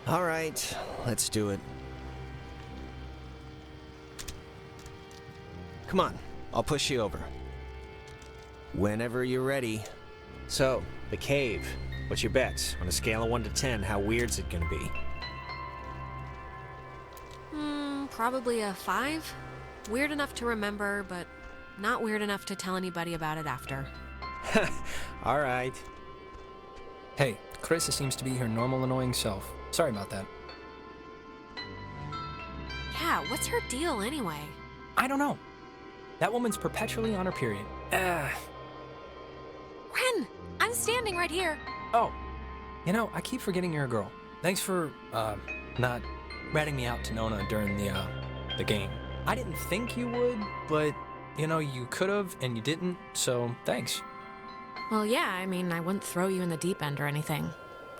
Alright, let's do it. Come on, I'll push you over. Whenever you're ready. So, the cave. What's your bets? On a scale of 1 to 10, how weird's it gonna be? Probably a 5. Weird enough to remember, but not weird enough to tell anybody about it after. Alright. Hey, Carissa seems to be her normal annoying self. Sorry about that. Yeah, what's her deal anyway? I don't know. That woman's perpetually on her period. Ren! I'm standing right here. Oh, I keep forgetting you're a girl. Thanks for, not ratting me out to Nona during the game. I didn't think you would, but, you could've and you didn't, so thanks. Well, yeah, I mean, I wouldn't throw you in the deep end or anything.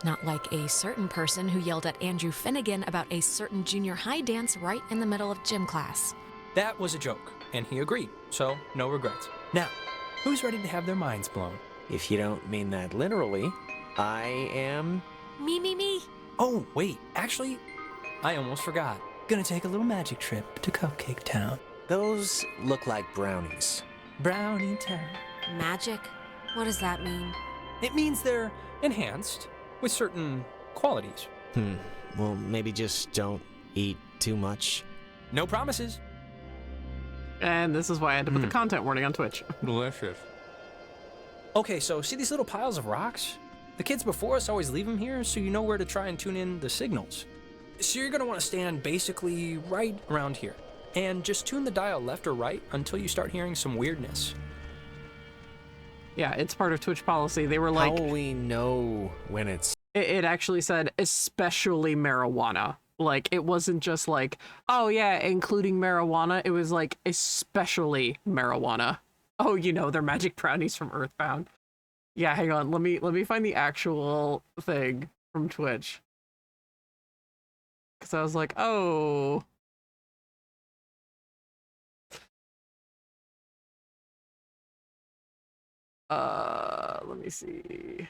Not like a certain person who yelled at Andrew Finnegan about a certain junior high dance right in the middle of gym class. That was a joke, and he agreed, so no regrets. Now, who's ready to have their minds blown? If you don't mean that literally, I am... Me. Oh, wait, actually, I almost forgot. Gonna take a little magic trip to Cupcake Town. Those look like brownies. Brownie Town. Magic? What does that mean? It means they're enhanced with certain qualities. Well, maybe just don't eat too much. No promises. And this is why I had to put the content warning on Twitch. Delicious. Okay, so see these little piles of rocks? The kids before us always leave them here so you know where to try and tune in the signals. So you're gonna wanna stand basically right around here and just tune the dial left or right until you start hearing some weirdness. Yeah, it's part of Twitch policy. They were like... How will we know when it's... It actually said, especially marijuana. Like, it wasn't just like, oh yeah, including marijuana. It was like, especially marijuana. Oh, you know, they're magic brownies from Earthbound. Yeah, hang on. Let me find the actual thing from Twitch. Because I was like, oh. Let me see.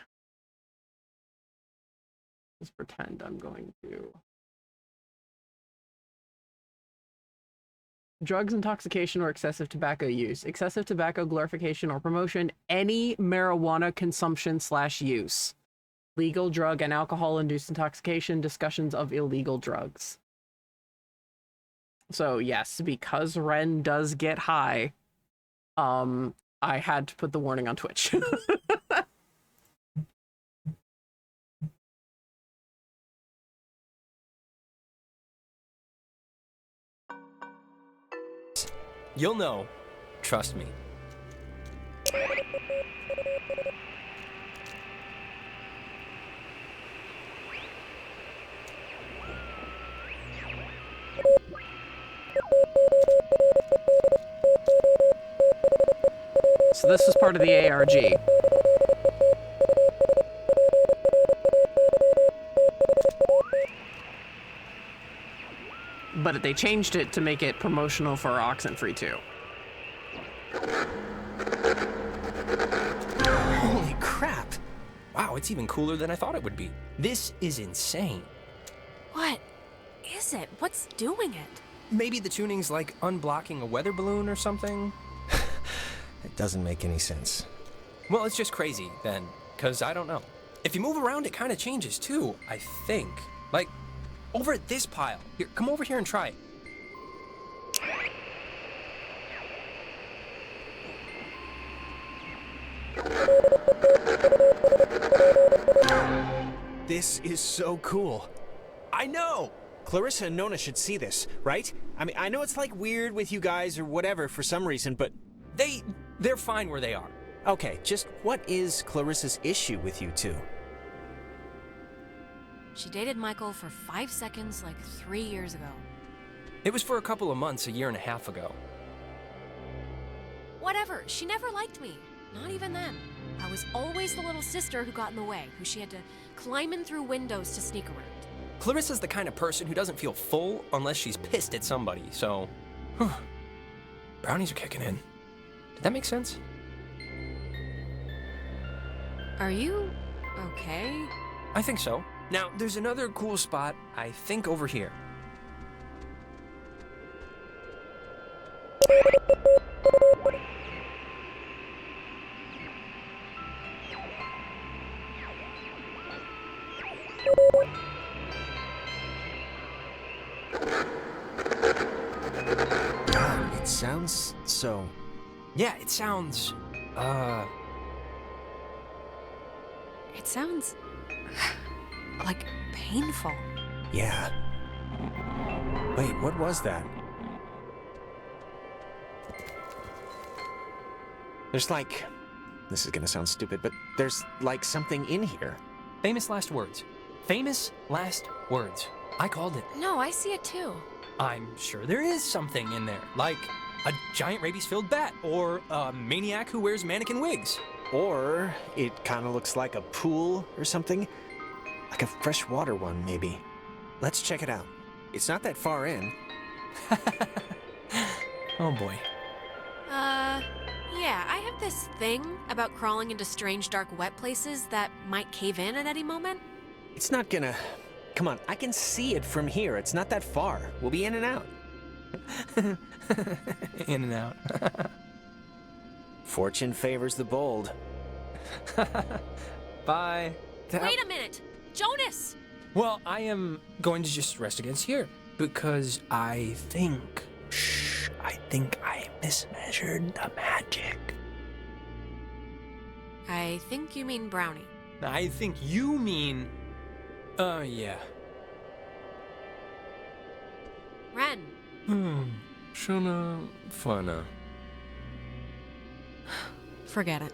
Just pretend I'm going to. Drugs, intoxication, or excessive tobacco use. Excessive tobacco glorification or promotion. Any marijuana consumption / use. Legal drug and alcohol-induced intoxication. Discussions of illegal drugs. So yes, because Ren does get high, I had to put the warning on Twitch. You'll know. Trust me. So this is part of the ARG. But they changed it to make it promotional for Oxenfree 2. Holy crap! Wow, it's even cooler than I thought it would be. This is insane. What is it? What's doing it? Maybe the tuning's like unblocking a weather balloon or something? It doesn't make any sense. Well, it's just crazy, then, because I don't know. If you move around, it kind of changes, too, I think. Like, over at this pile. Here, come over here and try it. This is so cool. I know! Clarissa and Nona should see this, right? I mean, I know it's like weird with you guys or whatever for some reason, but... They're fine where they are. Okay, just what is Clarissa's issue with you two? She dated Michael for 5 seconds like 3 years ago. It was for a couple of months, a year and a half ago. Whatever, she never liked me. Not even then. I was always the little sister who got in the way, who she had to climb in through windows to sneak around. Clarissa's the kind of person who doesn't feel full unless she's pissed at somebody, so... Brownies are kicking in. Did that make sense? Are you okay? I think so. Now, there's another cool spot, I think over here. God, it sounds so... Yeah, it sounds, It sounds like painful. Yeah. Wait, what was that? There's like... This is gonna sound stupid, but there's like something in here. Famous last words. Famous last words. I called it. No, I see it too. I'm sure there is something in there, like a giant rabies-filled bat, or a maniac who wears mannequin wigs. Or it kind of looks like a pool or something. Like a freshwater one, maybe. Let's check it out. It's not that far in. Oh boy. Yeah, I have this thing about crawling into strange, dark, wet places that might cave in at any moment. It's not gonna... Come on, I can see it from here. It's not that far. We'll be in and out. In and out. Fortune favors the bold. Bye. Wait a minute! Jonas! Well, I am going to just rest against here because I think I mismeasured the magic. I think you mean brownie. I think you mean... yeah. Ren. Shona Fana. Forget it.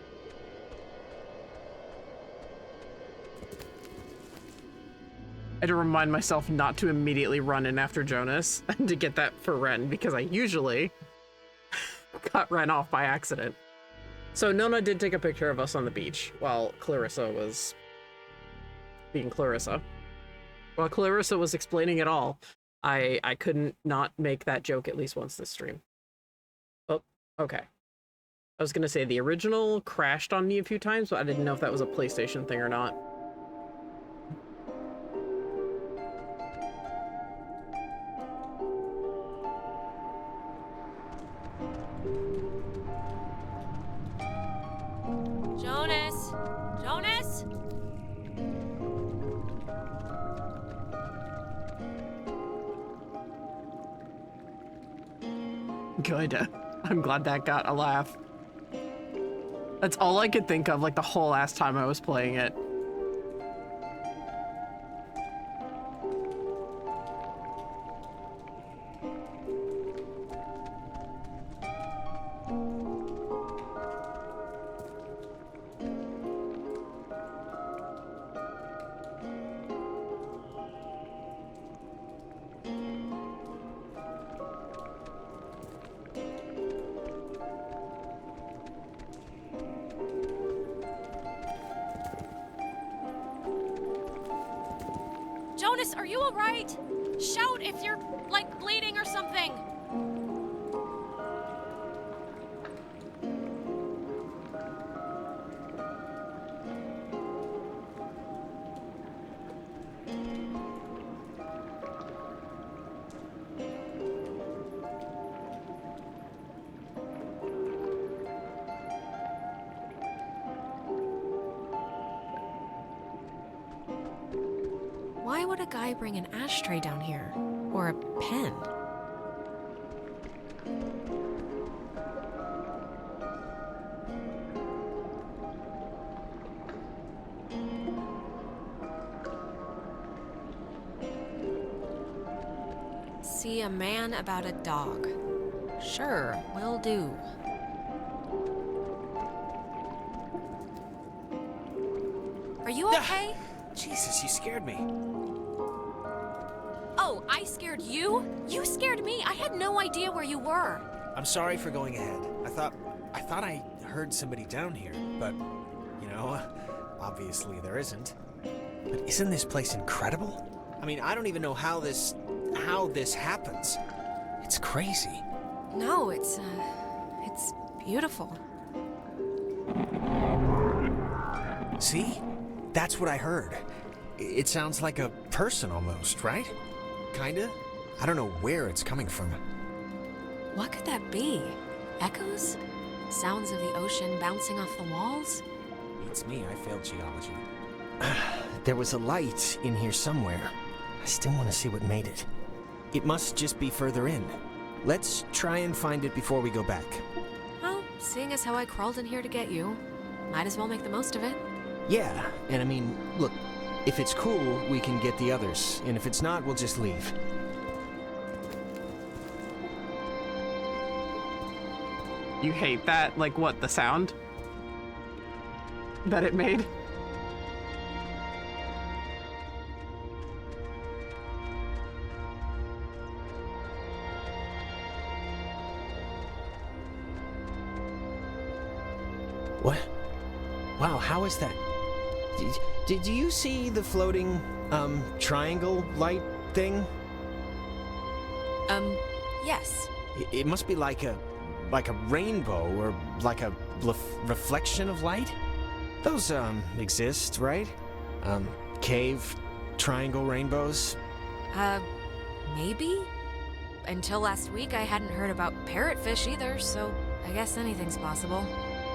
I had to remind myself not to immediately run in after Jonas and to get that for Ren, because I usually cut Ren off by accident. So Nona did take a picture of us on the beach while Clarissa was being Clarissa. While Clarissa was explaining it all, I couldn't not make that joke at least once this stream. Oh, okay. I was gonna say the original crashed on me a few times, but I didn't know if that was a PlayStation thing or not. Jonas! Jonas! Good. I'm glad that got a laugh. That's all I could think of, like, the whole last time I was playing it. Jonas, are you alright? Shout if you're, like, bleeding or something. Why would a guy bring an ashtray down here? Or a pen? See a man about a dog. Sure, will do. Are you okay? Jesus, you scared me. Oh, I scared you? You scared me. I had no idea where you were. I'm sorry for going ahead. I thought I heard somebody down here, but, you know, obviously there isn't. But isn't this place incredible? I mean, I don't even know how this happens. It's crazy. No, it's beautiful. See? That's what I heard. It sounds like a person almost, right? Kinda? I don't know where it's coming from. What could that be? Echoes? Sounds of the ocean bouncing off the walls? Beats me, I failed geology. There was a light in here somewhere. I still want to see what made it. It must just be further in. Let's try and find it before we go back. Well, seeing as how I crawled in here to get you, might as well make the most of it. Yeah, and I mean, look, if it's cool, we can get the others, and if it's not, we'll just leave. You hate that? Like what, the sound that it made? What? Wow, how is that? Did you see the floating, triangle light thing? Yes. It must be like a rainbow or like a reflection of light. Those exist, right? Cave triangle rainbows. Maybe? Until last week, I hadn't heard about parrotfish either, so I guess anything's possible.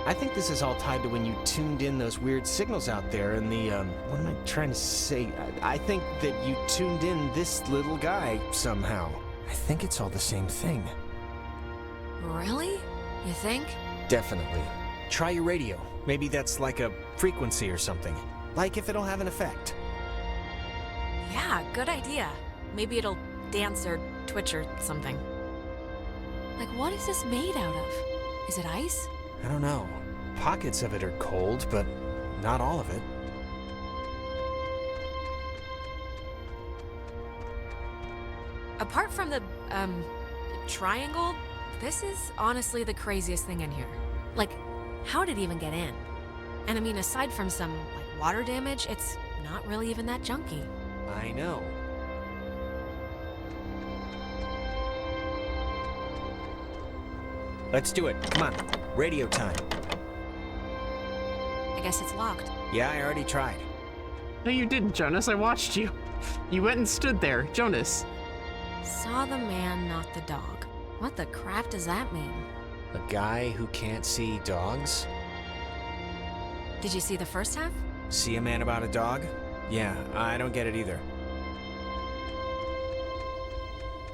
I think this is all tied to when you tuned in those weird signals out there in the, what am I trying to say? I think that you tuned in this little guy somehow. I think it's all the same thing. Really? You think? Definitely. Try your radio. Maybe that's like a frequency or something. Like if it'll have an effect. Yeah, good idea. Maybe it'll dance or twitch or something. Like, what is this made out of? Is it ice? I don't know. Pockets of it are cold, but not all of it. Apart from the, triangle, this is honestly the craziest thing in here. Like, how did it even get in? And I mean, aside from some, like, water damage, it's not really even that junky. I know. Let's do it. Come on. Radio time. I guess it's locked. Yeah, I already tried. No, you didn't, Jonas. I watched you. You went and stood there. Jonas. Saw the man, not the dog. What the crap does that mean? A guy who can't see dogs? Did you see the first half? See a man about a dog? Yeah, I don't get it either.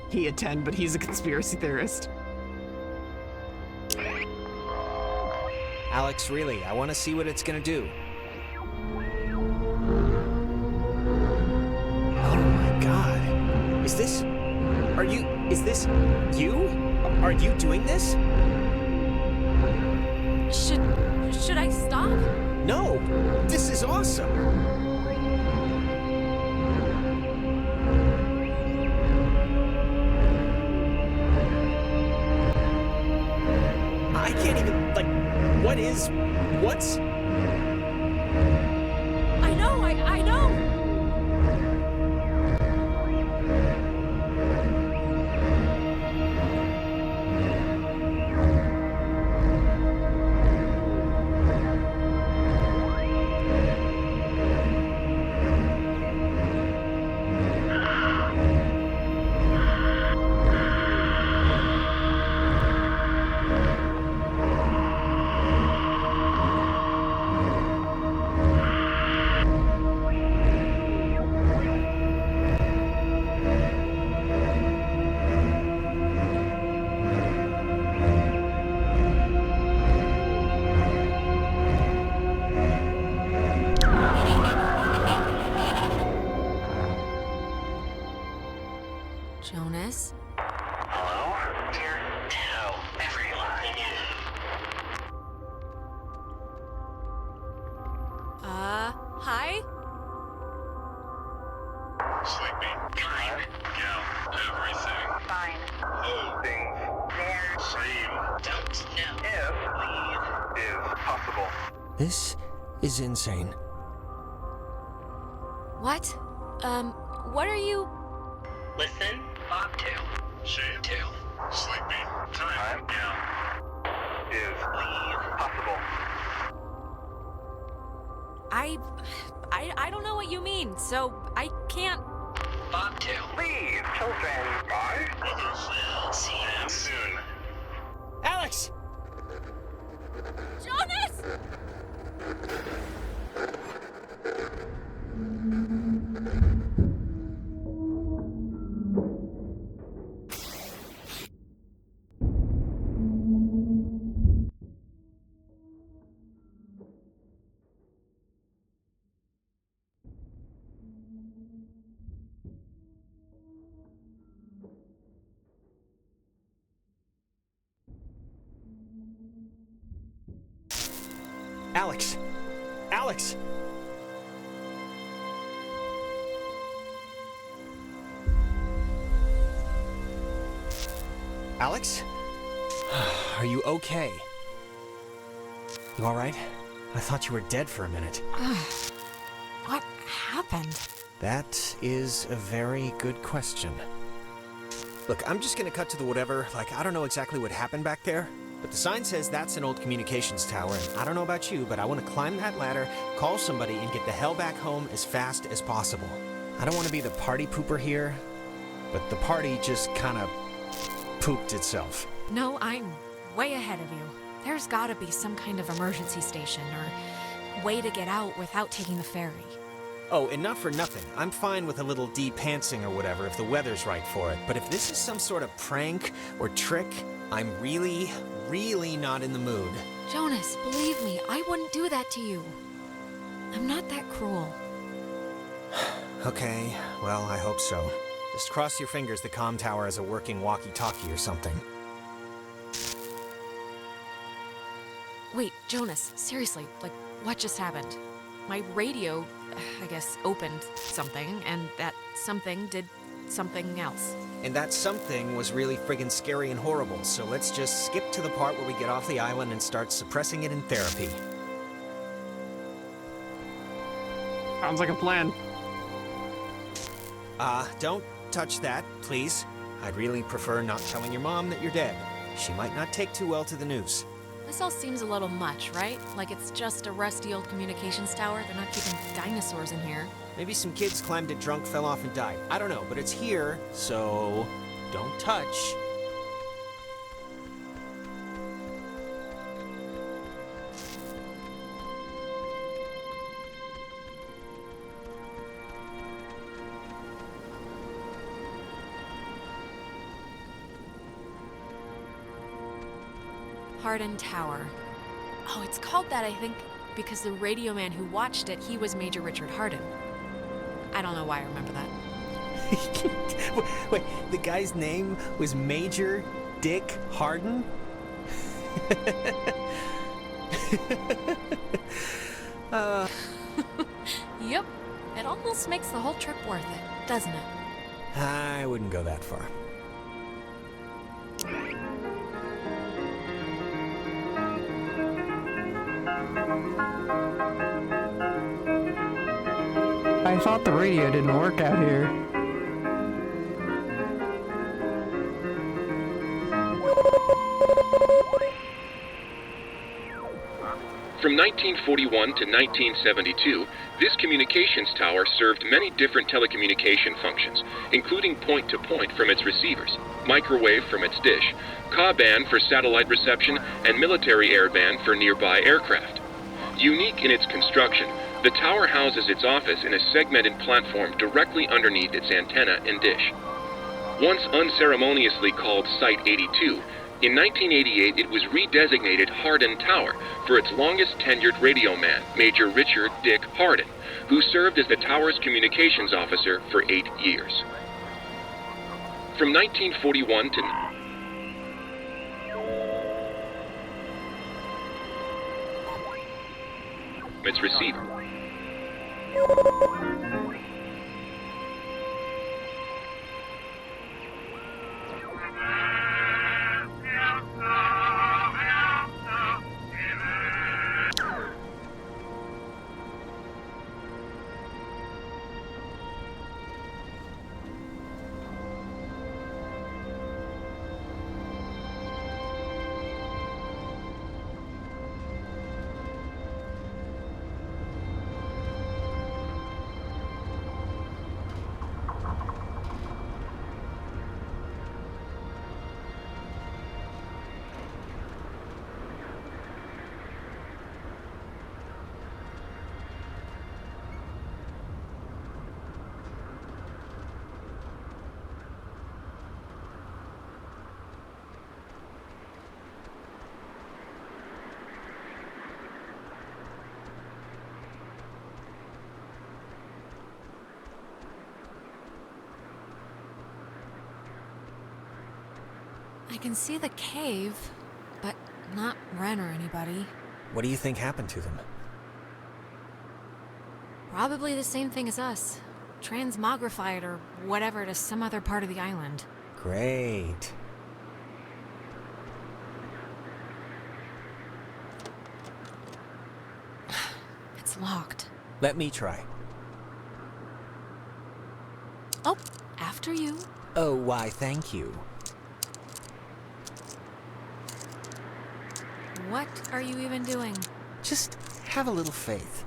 He a 10, but he's a conspiracy theorist. Alex, really, I want to see what it's gonna do. Oh my god. Is this you? Are you doing this? Should I stop? No, this is awesome. I can't even, what's? I know, I know! Jonas? Hello? Dear, tell everyone. Hi? Sleepy. Fine. Yeah, everything. Fine. Things. There. Same. Don't know. If leave is possible. This is insane. What? What are you... Listen. Bobtail. Shave. Tail. Sleepy. Time. Yeah. Is leave possible. I don't know what you mean, so I can't... Bobtail. Leave, children. Bye. Others. We'll see And you. soon. Alex! Jonas! Alex! Alex! Alex? Are you okay? You alright? I thought you were dead for a minute. What happened? That is a very good question. Look, I'm just gonna cut to the whatever. Like, I don't know exactly what happened back there, but the sign says that's an old communications tower, and I don't know about you, but I want to climb that ladder, call somebody, and get the hell back home as fast as possible. I don't want to be the party pooper here, but the party just kind of pooped itself. No, I'm way ahead of you. There's gotta be some kind of emergency station or way to get out without taking the ferry. Oh, and not for nothing. I'm fine with a little de-pantsing or whatever if the weather's right for it. But if this is some sort of prank or trick, I'm really, really not in the mood. Jonas, believe me, I wouldn't do that to you. I'm not that cruel. Okay, well, I hope so. Just cross your fingers the comm tower has a working walkie-talkie or something. Wait, Jonas, seriously, like, what just happened? My radio, I guess, opened something, and that something did something else. And that something was really friggin' scary and horrible, so let's just skip to the part where we get off the island and start suppressing it in therapy. Sounds like a plan. Don't touch that, please. I'd really prefer not telling your mom that you're dead. She might not take too well to the news. This all seems a little much, right? Like it's just a rusty old communications tower. They're not keeping dinosaurs in here. Maybe some kids climbed it drunk, fell off, and died. I don't know, but it's here, so don't touch. Hardin Tower. Oh, it's called that, I think, because the radio man who watched it, he was Major Richard Hardin. I don't know why I remember that. Wait, the guy's name was Major Dick Hardin? Yep. It almost makes the whole trip worth it, doesn't it? I wouldn't go that far. I thought the radio didn't work out here. From 1941 to 1972, this communications tower served many different telecommunication functions, including point-to-point from its receivers, microwave from its dish, Ka-band for satellite reception, and military airband for nearby aircraft. Unique in its construction, the tower houses its office in a segmented platform directly underneath its antenna and dish. Once unceremoniously called Site 82, in 1988 it was redesignated Hardin Tower for its longest tenured radio man, Major Richard Dick Hardin, who served as the tower's communications officer for 8 years. From 1941 to its receiver. I can see the cave, but not Ren or anybody. What do you think happened to them? Probably the same thing as us. Transmogrified or whatever to some other part of the island. Great. It's locked. Let me try. Oh, after you. Oh, why, thank you. What are you even doing? Just have a little faith.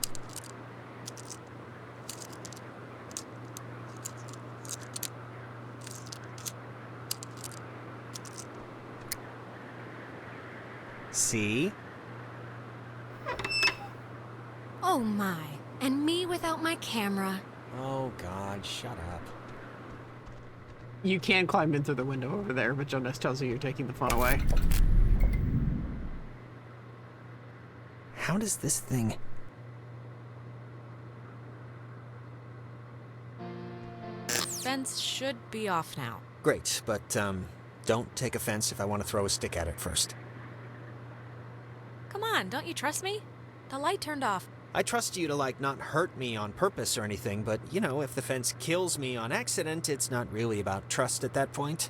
See? Oh my. And me without my camera. Oh, God, shut up. You can climb in through the window over there, but Jonas tells you you're taking the phone away. How does this thing... Fence should be off now. Great, but, don't take offense if I want to throw a stick at it first. Come on, don't you trust me? The light turned off. I trust you to, like, not hurt me on purpose or anything, but, you know, if the fence kills me on accident, it's not really about trust at that point.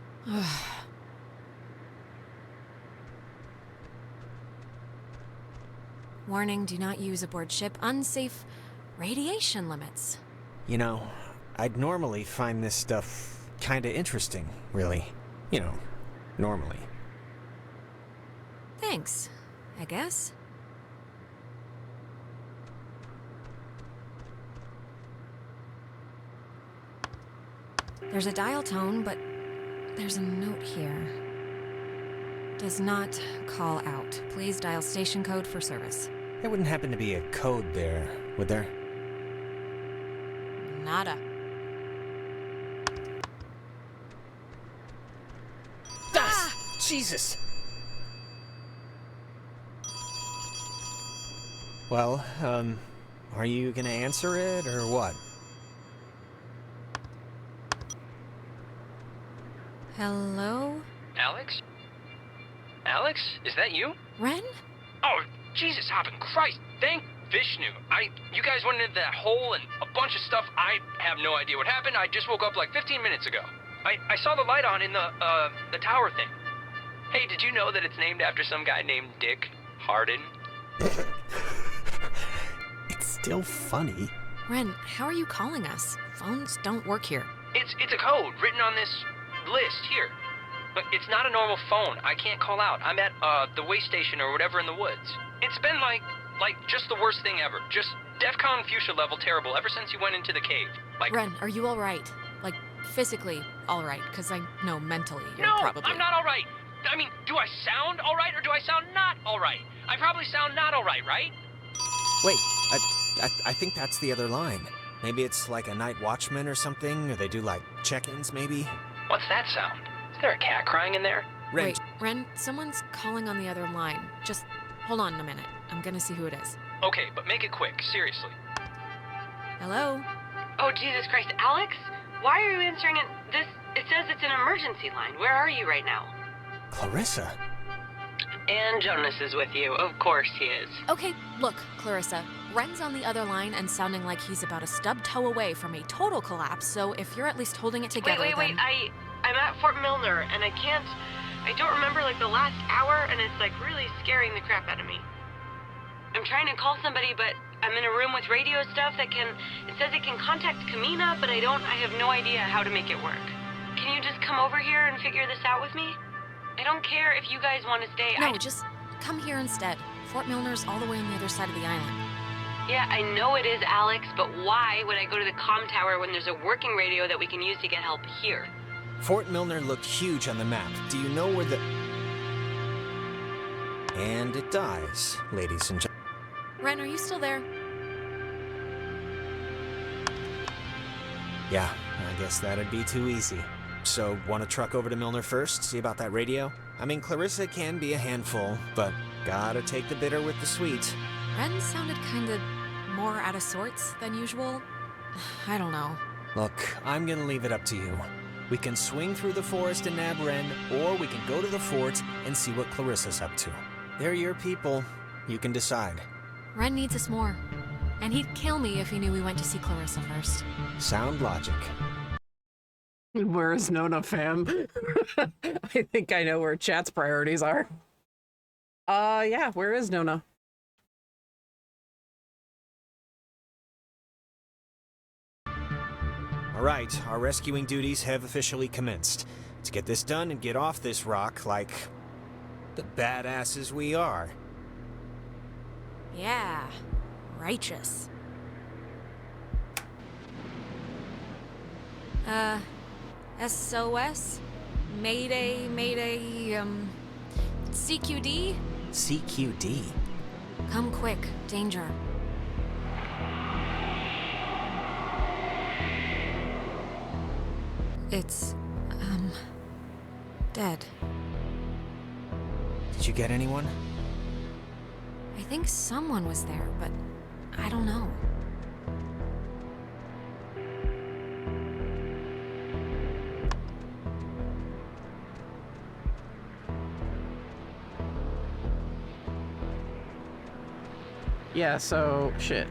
Warning, do not use aboard ship. Unsafe radiation limits. You know, I'd normally find this stuff kinda interesting, really. You know, normally. Thanks, I guess. There's a dial tone, but there's a note here. Does not call out. Please dial station code for service. There wouldn't happen to be a code there, would there? Nada. Jesus! Well, are you gonna answer it, or what? Hello? Alex? Alex? Is that you? Ren? Oh, Jesus, hopping Christ! Thank Vishnu. You guys went into that hole and a bunch of stuff. I have no idea what happened. I just woke up like 15 minutes ago. I saw the light on in the tower thing. Hey, did you know that it's named after some guy named Dick Harden? It's still funny. Ren, how are you calling us? Phones don't work here. It's a code written on this list here. But it's not a normal phone. I can't call out. I'm at the way station or whatever in the woods. It's been like just the worst thing ever. Just DEFCON fuchsia level terrible ever since you went into the cave. Like, Ren, are you all right? Like, physically all right? Because I know mentally you're no, probably... I'm not all right. I mean, do I sound all right or do I sound not all right? I probably sound not all right, right? Wait, I think that's the other line. Maybe it's like a night watchman or something, or they do like check-ins maybe? What's that sound? Is there a cat crying in there? Ren, Wait, Ren, someone's calling on the other line. Just hold on a minute. I'm gonna see who it is. Okay, but make it quick, seriously. Hello? Oh, Jesus Christ, Alex? Why are you answering it? It says it's an emergency line. Where are you right now? Clarissa. And Jonas is with you. Of course he is. Okay, look, Clarissa. Ren's on the other line and sounding like he's about a stub toe away from a total collapse, so if you're at least holding it together, Wait. then... I'm at Fort Milner, and I don't remember, like, the last hour, and it's, like, really scaring the crap out of me. I'm trying to call somebody, but I'm in a room with radio stuff it says it can contact Kamina, but I have no idea how to make it work. Can you just come over here and figure this out with me? I don't care if you guys want to stay. No, just come here instead. Fort Milner's all the way on the other side of the island. Yeah, I know it is, Alex, but why would I go to the comm tower when there's a working radio that we can use to get help here? Fort Milner looked huge on the map. Do you know where the... And it dies, ladies and gentlemen. Ren, are you still there? Yeah, I guess that'd be too easy. So, want to truck over to Milner first, see about that radio? I mean, Clarissa can be a handful, but gotta take the bitter with the sweet. Ren sounded kind of more out of sorts than usual. I don't know. Look, I'm gonna leave it up to you. We can swing through the forest and nab Ren, or we can go to the fort and see what Clarissa's up to. They're your people. You can decide. Ren needs us more. And he'd kill me if he knew we went to see Clarissa first. Sound logic. Where is Nona, fam? I think I know where chat's priorities are. Yeah, where is Nona? All right, our rescuing duties have officially commenced. Let's get this done and get off this rock like the badasses we are. Yeah, righteous. SOS? Mayday, CQD? CQD? Come quick, danger. It's, dead. Did you get anyone? I think someone was there, but I don't know. Yeah, so shit.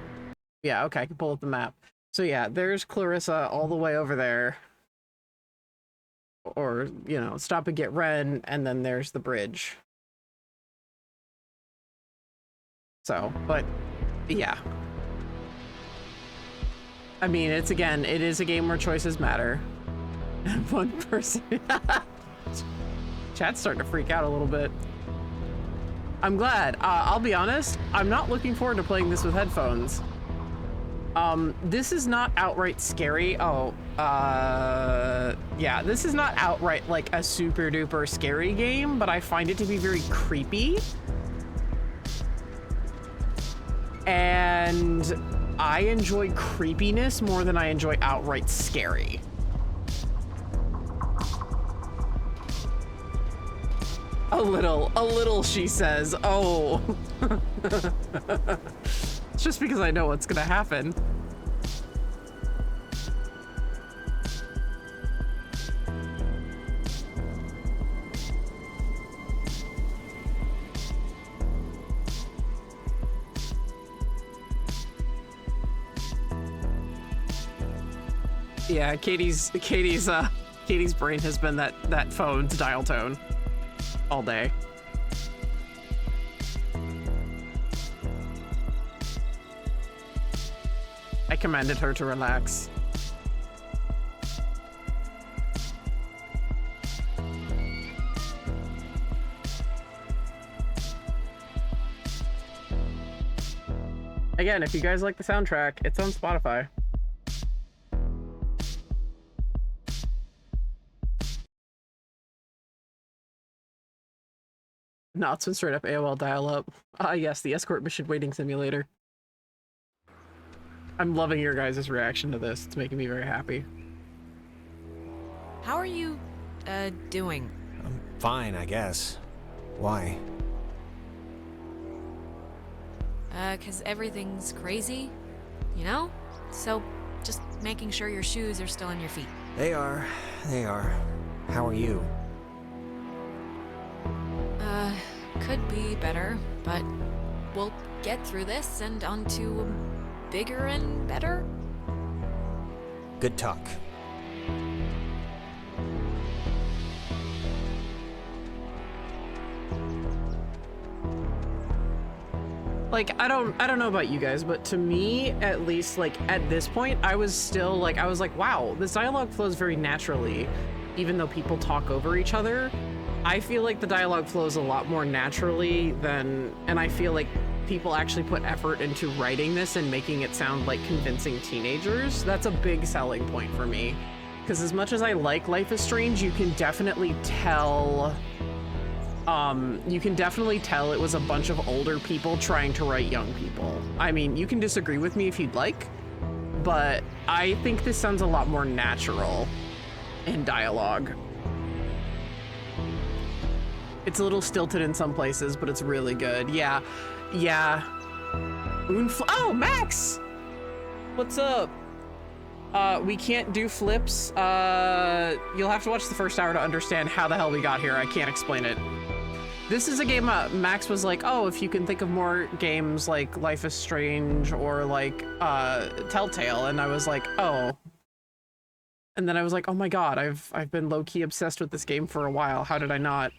Yeah, okay, I can pull up the map. So yeah, there's Clarissa all the way over there. Or, you know, stop and get Ren, and then there's the bridge. So, but yeah. I mean, it is a game where choices matter. One person. Chat's starting to freak out a little bit. I'm glad. I'll be honest, I'm not looking forward to playing this with headphones. This is not outright scary. Yeah, this is not outright like a super duper scary game, but I find it to be very creepy. And I enjoy creepiness more than I enjoy outright scary. A little, she says. Oh. It's just because I know what's gonna happen. Yeah, Katie's brain has been that phone's dial tone all day. I commanded her to relax. Again, if you guys like the soundtrack, it's on Spotify. No, it's been straight up AOL dial-up. Ah, yes, the escort mission waiting simulator. I'm loving your guys' reaction to this. It's making me very happy. How are you, doing? I'm fine, I guess. Why? 'Cause everything's crazy, you know? So, just making sure your shoes are still on your feet. They are. How are you? Could be better, but we'll get through this and on to bigger and better. Good talk. Like, I don't know about you guys, but to me, at least, like, at this point, I was like, wow, this dialogue flows very naturally, even though people talk over each other. I feel like the dialogue flows a lot more naturally than, and I feel like people actually put effort into writing this and making it sound like convincing teenagers. That's a big selling point for me. Because as much as I like Life is Strange, you can definitely tell it was a bunch of older people trying to write young people. I mean, you can disagree with me if you'd like, but I think this sounds a lot more natural in dialogue. It's a little stilted in some places, but it's really good. Yeah. Oh, Max! What's up? We can't do flips. You'll have to watch the first hour to understand how the hell we got here. I can't explain it. This is a game Max was like, oh, if you can think of more games like Life is Strange or like Telltale, and I was like, oh. And then I was like, oh my god, I've been low-key obsessed with this game for a while. How did I not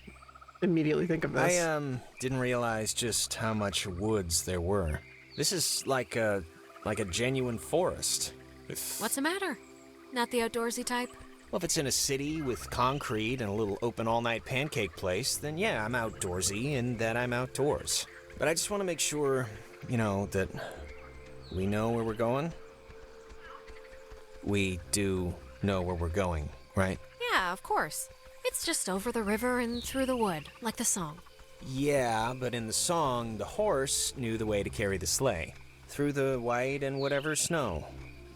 immediately think of this? I didn't realize just how much woods there were. This is like a genuine forest. What's the matter? Not the outdoorsy type? Well, if it's in a city with concrete and a little open all-night pancake place, then yeah, I'm outdoorsy and that I'm outdoors. But I just want to make sure, that we know where we're going. We do know where we're going, right? Yeah, of course. It's just over the river and through the wood, like the song. Yeah, but in the song, the horse knew the way to carry the sleigh. Through the white and whatever snow,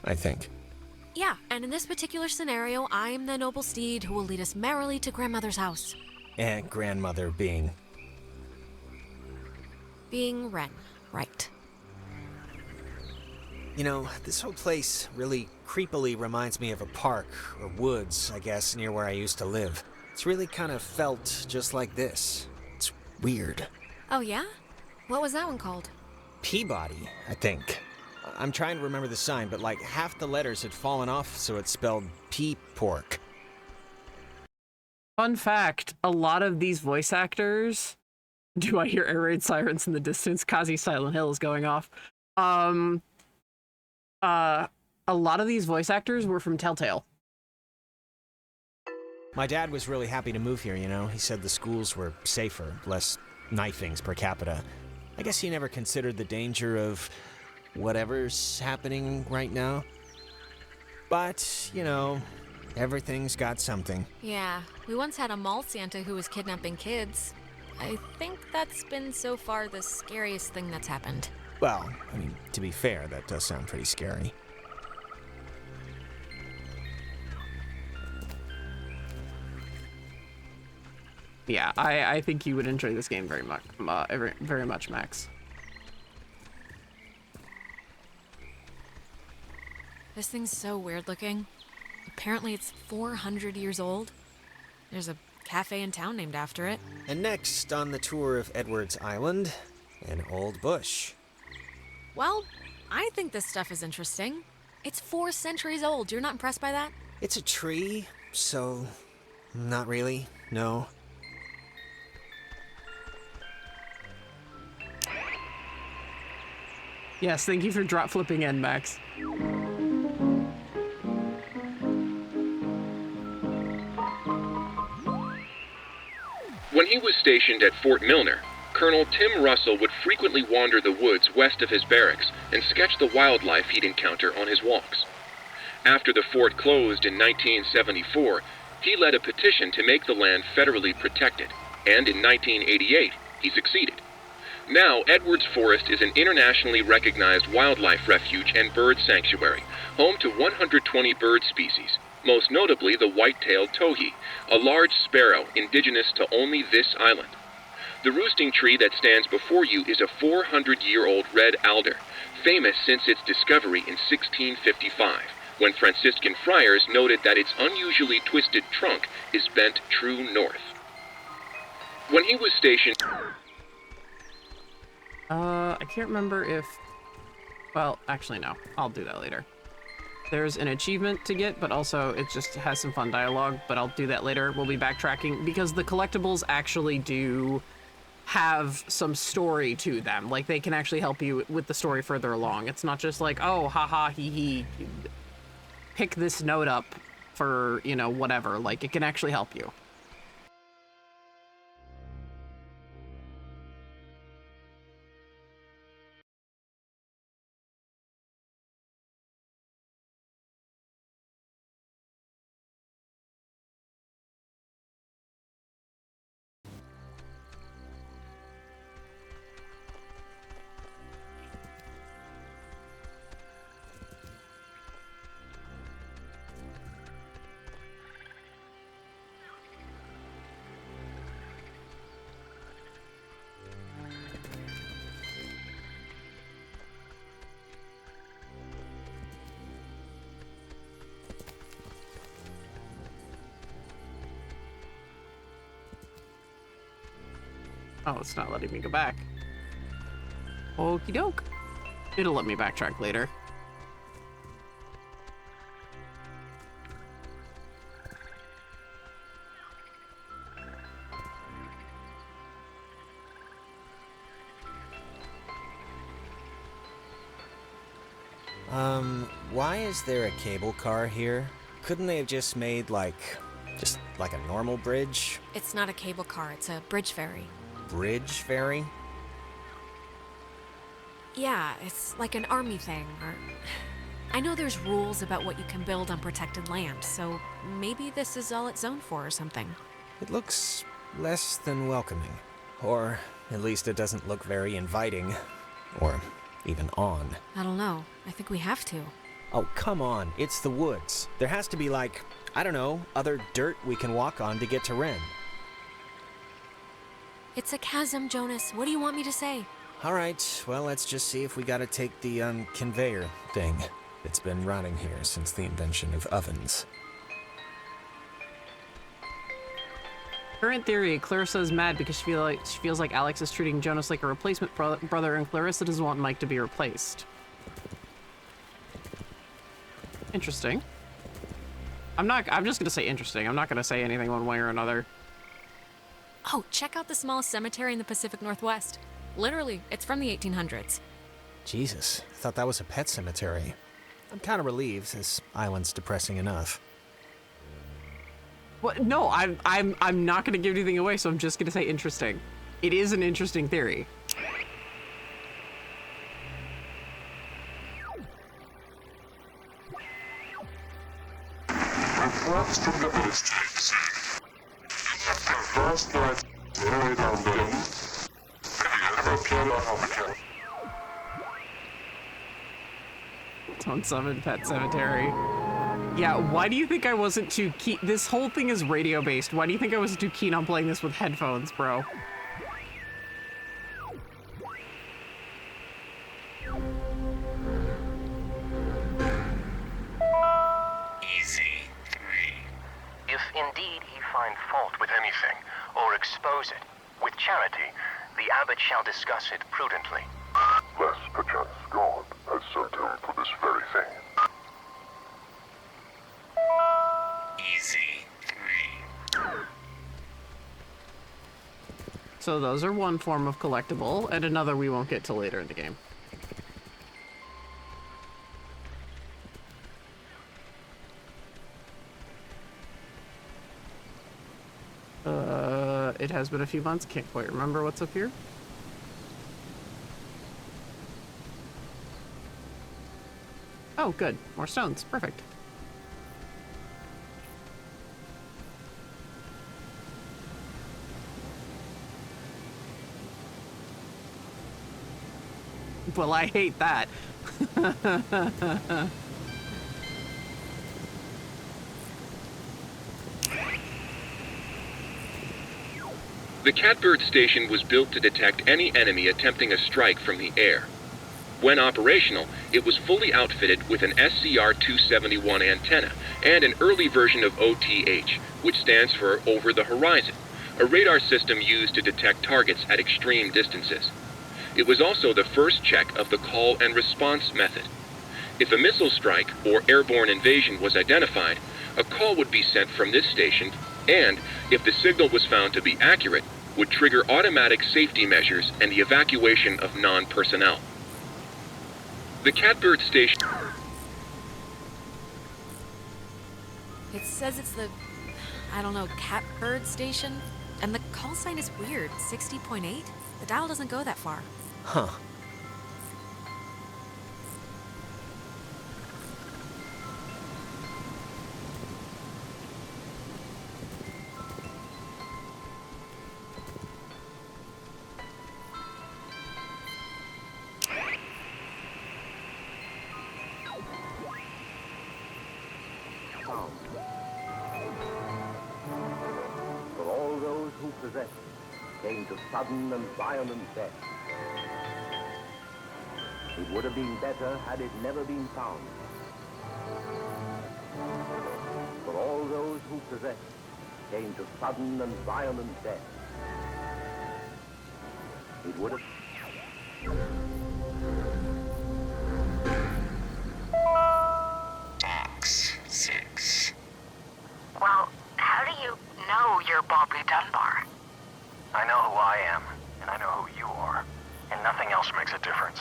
I think. Yeah, and in this particular scenario, I'm the noble steed who will lead us merrily to grandmother's house. And grandmother being... Being Wren, right. This whole place really creepily reminds me of a park, or woods, I guess, near where I used to live. It's really kind of felt just like this. It's weird. Oh yeah? What was that one called? Peabody, I think. I'm trying to remember the sign, but like half the letters had fallen off, so it spelled pea-pork. Fun fact, a lot of these voice actors... Do I hear air raid sirens in the distance? Kazi Silent Hill is going off. A lot of these voice actors were from Telltale. My dad was really happy to move here, He said the schools were safer, less knifings per capita. I guess he never considered the danger of whatever's happening right now. But, everything's got something. Yeah, we once had a mall Santa who was kidnapping kids. I think that's been so far the scariest thing that's happened. Well, to be fair, that does sound pretty scary. Yeah, I think you would enjoy this game very much, very much, Max. This thing's so weird looking. Apparently it's 400 years old. There's a cafe in town named after it. And next on the tour of Edwards Island, an old bush. Well, I think this stuff is interesting. It's 4 centuries old. You're not impressed by that? It's a tree, so not really, no. Yes, thank you for drop flipping in, Max. When he was stationed at Fort Milner, Colonel Tim Russell would frequently wander the woods west of his barracks and sketch the wildlife he'd encounter on his walks. After the fort closed in 1974, he led a petition to make the land federally protected, and in 1988, he succeeded. Now, Edwards Forest is an internationally recognized wildlife refuge and bird sanctuary, home to 120 bird species, most notably the white-tailed towhee, a large sparrow indigenous to only this island. The roosting tree that stands before you is a 400-year-old red alder, famous since its discovery in 1655, when Franciscan friars noted that its unusually twisted trunk is bent true north. When he was stationed... I can't remember if... Well, actually, no. I'll do that later. There's an achievement to get, but also it just has some fun dialogue, but I'll do that later. We'll be backtracking, because the collectibles actually do have some story to them. Like, they can actually help you with the story further along. It's not just like, oh, haha, hee, pick this note up for, whatever. Like, it can actually help you. Oh, it's not letting me go back. Okie doke. It'll let me backtrack later. Why is there a cable car here? couldn't they have just made, like a normal bridge? It's not a cable car, it's a bridge ferry. Bridge ferry? Yeah, it's like an army thing, or... I know there's rules about what you can build on protected land, so maybe this is all it's zoned for or something. It looks less than welcoming. Or at least it doesn't look very inviting. Or even on. I don't know. I think we have to. Oh, come on. It's the woods. There has to be, like, I don't know, other dirt we can walk on to get to Ren. It's a chasm, Jonas. What do you want me to say? All right, well, let's just see if we gotta take the, conveyor thing. It's been running here since the invention of ovens. Current theory, Clarissa is mad because she feels like Alex is treating Jonas like a replacement brother, and Clarissa doesn't want Mike to be replaced. Interesting. I'm just gonna say interesting. I'm not gonna say anything one way or another. Oh, check out the smallest cemetery in the Pacific Northwest. Literally, it's from the 1800s. Jesus, I thought that was a pet cemetery. I'm kind of relieved. This island's depressing enough. What? No, I'm not gonna give anything away, so I'm just gonna say interesting. It is an interesting theory. Reports from the village types. The first night, literally down the hill. Have you ever appeared on Homerton? Tone 7 Pet Cemetery. Yeah, why do you think I wasn't too keen? This whole thing is radio based. Why do you think I wasn't too keen on playing this with headphones, bro? Easy 3. If indeed he find fault with anything, or expose it, with charity, the abbot shall discuss it prudently. Lest perchance God has sent him for this very thing. Easy 3. So those are one form of collectible, and another we won't get till later in the game. It has been a few months, can't quite remember what's up here. Oh, good. More stones. Perfect. Well, I hate that. The Catbird station was built to detect any enemy attempting a strike from the air. When operational, it was fully outfitted with an SCR-271 antenna and an early version of OTH, which stands for Over the Horizon, a radar system used to detect targets at extreme distances. It was also the first check of the call and response method. If a missile strike or airborne invasion was identified, a call would be sent from this station, and, if the signal was found to be accurate, would trigger automatic safety measures and the evacuation of non-personnel. The Catbird station... It says it's the, I don't know, Catbird station? And the call sign is weird, 60.8? The dial doesn't go that far. Huh. For all those who possess came to sudden and violent death. It would have been better had it never been found. For all those who possess came to sudden and violent death. It would have... Box 6. Well, how do you know you're Bobby Dunbar? I know who I am, and I know who you are, and nothing else makes a difference.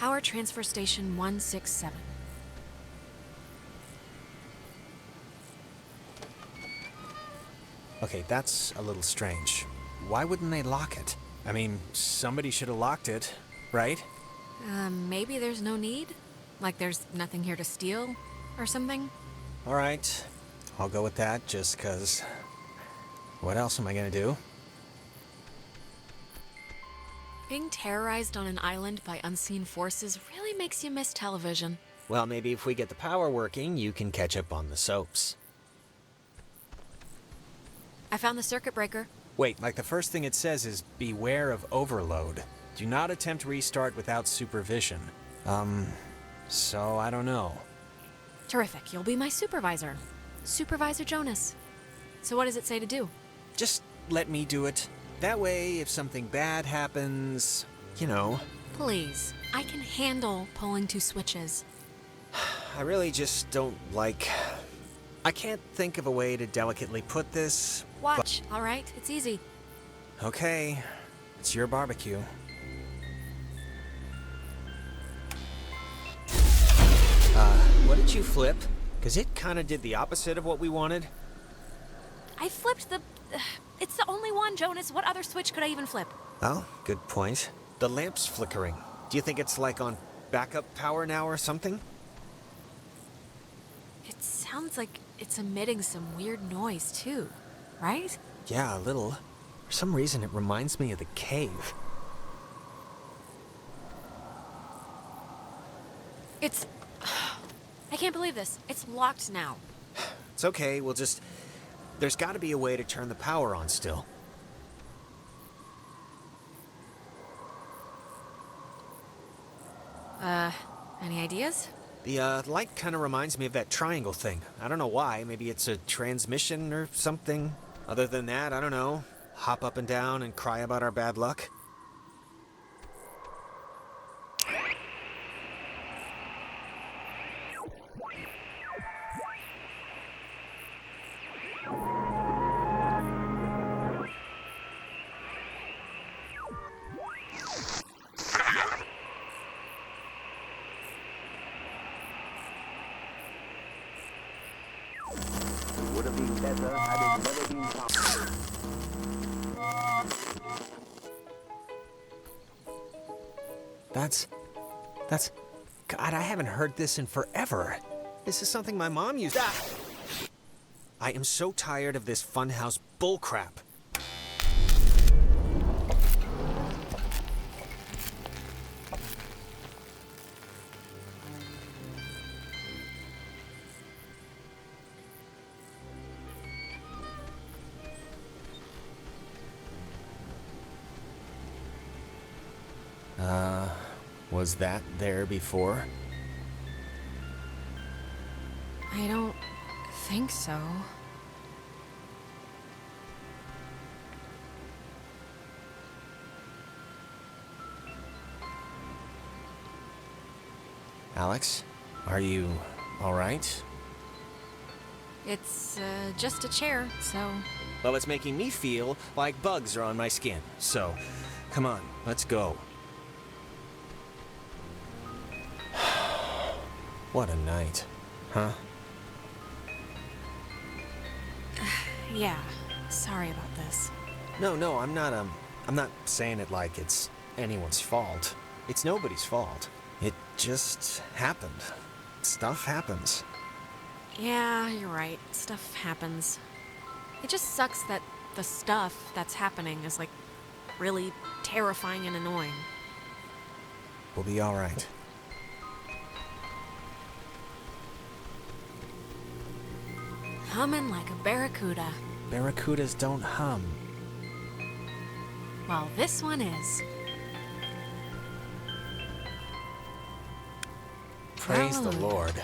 Power Transfer Station 167. Okay, that's a little strange. Why wouldn't they lock it? I mean, somebody should have locked it, right? Maybe there's no need? Like there's nothing here to steal or something? All right, I'll go with that just 'cause what else am I gonna do? Being terrorized on an island by unseen forces really makes you miss television. Well, maybe if we get the power working, you can catch up on the soaps. I found the circuit breaker. Wait, like the first thing it says is beware of overload. Do not attempt restart without supervision. So I don't know. Terrific, you'll be my supervisor. Supervisor Jonas. So what does it say to do? Just let me do it. That way, if something bad happens, you know. Please, I can handle pulling 2 switches. I really just don't like... I can't think of a way to delicately put this. Watch, all right? It's easy. Okay, it's your barbecue. What did you flip? Because it kind of did the opposite of what we wanted. I flipped the... it's the only one, Jonas. What other switch could I even flip? Oh, good point. The lamp's flickering. Do you think it's like on backup power now or something? It sounds like it's emitting some weird noise, too. Right? Yeah, a little. For some reason, it reminds me of the cave. It's... I can't believe this. It's locked now. It's okay, we'll just... There's gotta be a way to turn the power on still. Any ideas? The, light kinda reminds me of that triangle thing. I don't know why. Maybe it's a transmission or something. Other than that, I don't know. Hop up and down and cry about our bad luck. That's... God, I haven't heard this in forever. This is something my mom used to... I am so tired of this funhouse bullcrap. Was that there before? I don't think so. Alex, are you all right? It's, just a chair, so... Well, it's making me feel like bugs are on my skin. So, come on, let's go. What a night, huh? Yeah, sorry about this. No, I'm not saying it like it's anyone's fault. It's nobody's fault. It just happened. Stuff happens. Yeah, you're right. Stuff happens. It just sucks that the stuff that's happening is, like, really terrifying and annoying. We'll be all right. Humming like a barracuda. Barracudas don't hum. Well, this one is. Praise the Hallelujah. Lord.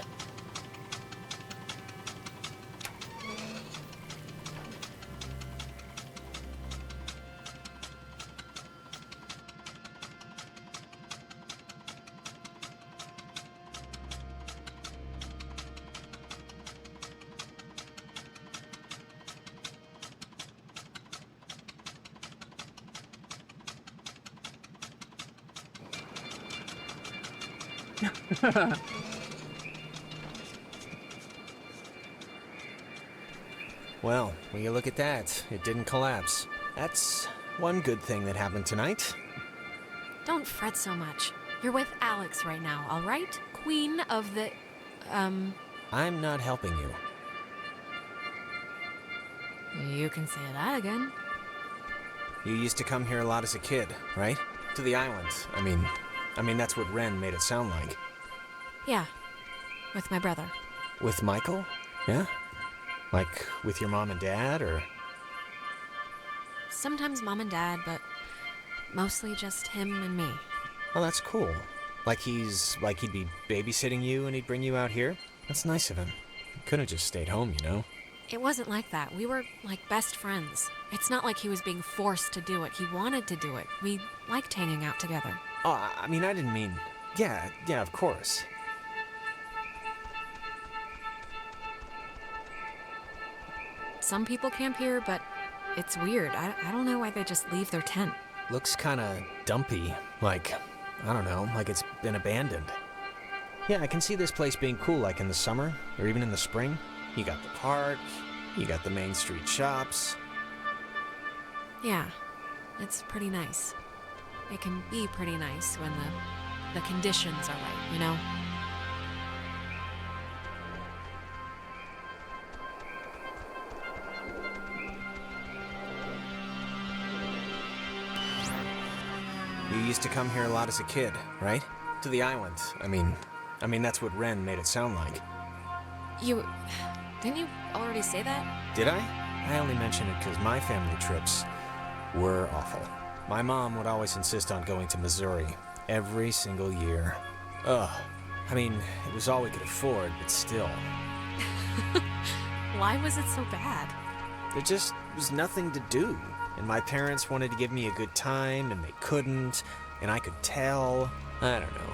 Well, when you look at that, it didn't collapse. That's one good thing that happened tonight. Don't fret so much. You're with Alex right now, all right? Queen of the... I'm not helping you. You can say that again. You used to come here a lot as a kid, right? To the island. I mean that's what Ren made it sound like. Yeah, with my brother. With Michael? Yeah? Like with your mom and dad, or? Sometimes mom and dad, but mostly just him and me. Well, that's cool. Like he'd be babysitting you and he'd bring you out here? That's nice of him. He could have just stayed home, you know? It wasn't like that. We were like best friends. It's not like he was being forced to do it. He wanted to do it. We liked hanging out together. Oh, I mean, I didn't mean... Yeah, of course. Some people camp here, but it's weird. I don't know why they just leave their tent. Looks kinda dumpy. Like, I don't know, like it's been abandoned. Yeah, I can see this place being cool, like in the summer, or even in the spring. You got the park, you got the main street shops. Yeah, it's pretty nice. It can be pretty nice when the conditions are right, you know? You used to come here a lot as a kid, right? To the island. I mean that's what Ren made it sound like. Didn't you already say that? Did I? I only mention it because my family trips were awful. My mom would always insist on going to Missouri every single year. Ugh. I mean, it was all we could afford, but still. Why was it so bad? There just was nothing to do. And my parents wanted to give me a good time, and they couldn't, and I could tell. I don't know.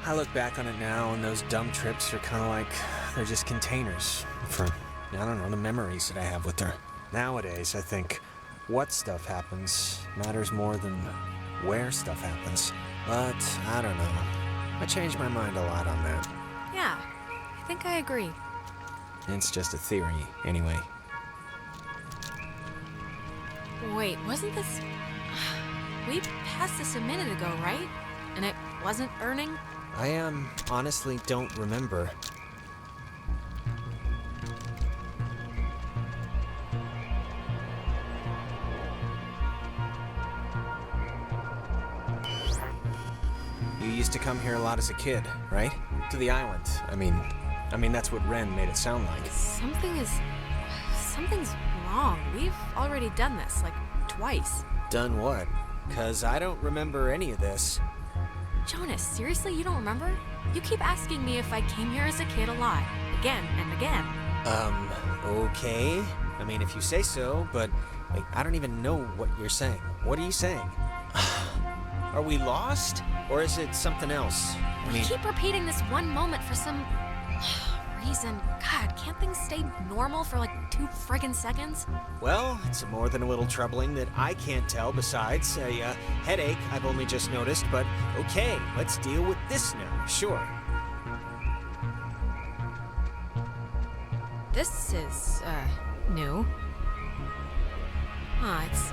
I look back on it now, and those dumb trips are kind of like, they're just containers for, I don't know, the memories that I have with her. Nowadays, I think what stuff happens matters more than where stuff happens. But, I don't know. I changed my mind a lot on that. Yeah, I think I agree. It's just a theory, anyway. Wait, wasn't this... We passed this a minute ago, right? And it wasn't burning? I, honestly don't remember. You used to come here a lot as a kid, right? To the island. I mean that's what Ren made it sound like. Something's wrong. We've already done this, like, twice. Done what? 'Cause I don't remember any of this. Jonas, seriously, you don't remember? You keep asking me if I came here as a kid a lot. Again and again. Okay. I mean, if you say so, but, like, I don't even know what you're saying. What are you saying? Are we lost? Or is it something else? We keep repeating this one moment for some reason. God, can't things stay normal for like 2 friggin' seconds? Well, it's more than a little troubling that I can't tell besides a headache I've only just noticed, but okay, let's deal with this now, sure. This is, new. Huh, it's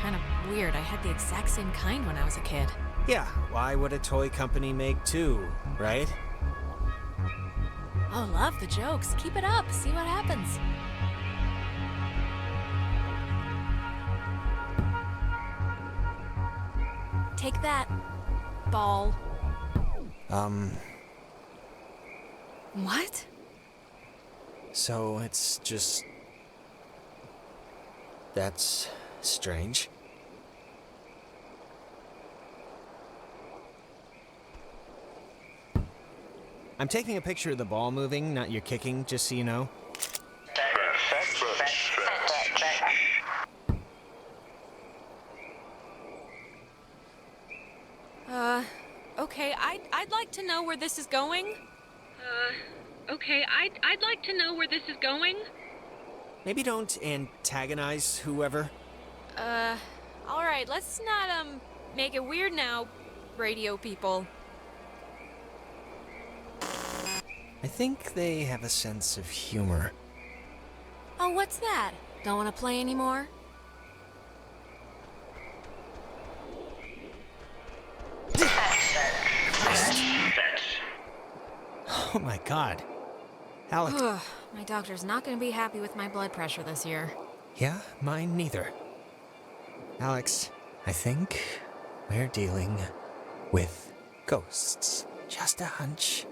kind of weird. I had the exact same kind when I was a kid. Yeah, why would a toy company make two, right? Oh, love the jokes. Keep it up. See what happens. Take that, ball. What? So it's just... That's strange. I'm taking a picture of the ball moving, not your kicking, just so you know. Okay, I'd like to know where this is going. Okay, I'd like to know where this is going. Maybe don't antagonize whoever. Alright, let's not, make it weird now, radio people. I think they have a sense of humor. Oh, what's that? Don't want to play anymore? Oh my god. Alex. My doctor's not going to be happy with my blood pressure this year. Yeah, mine neither. Alex, I think we're dealing with ghosts. Just a hunch.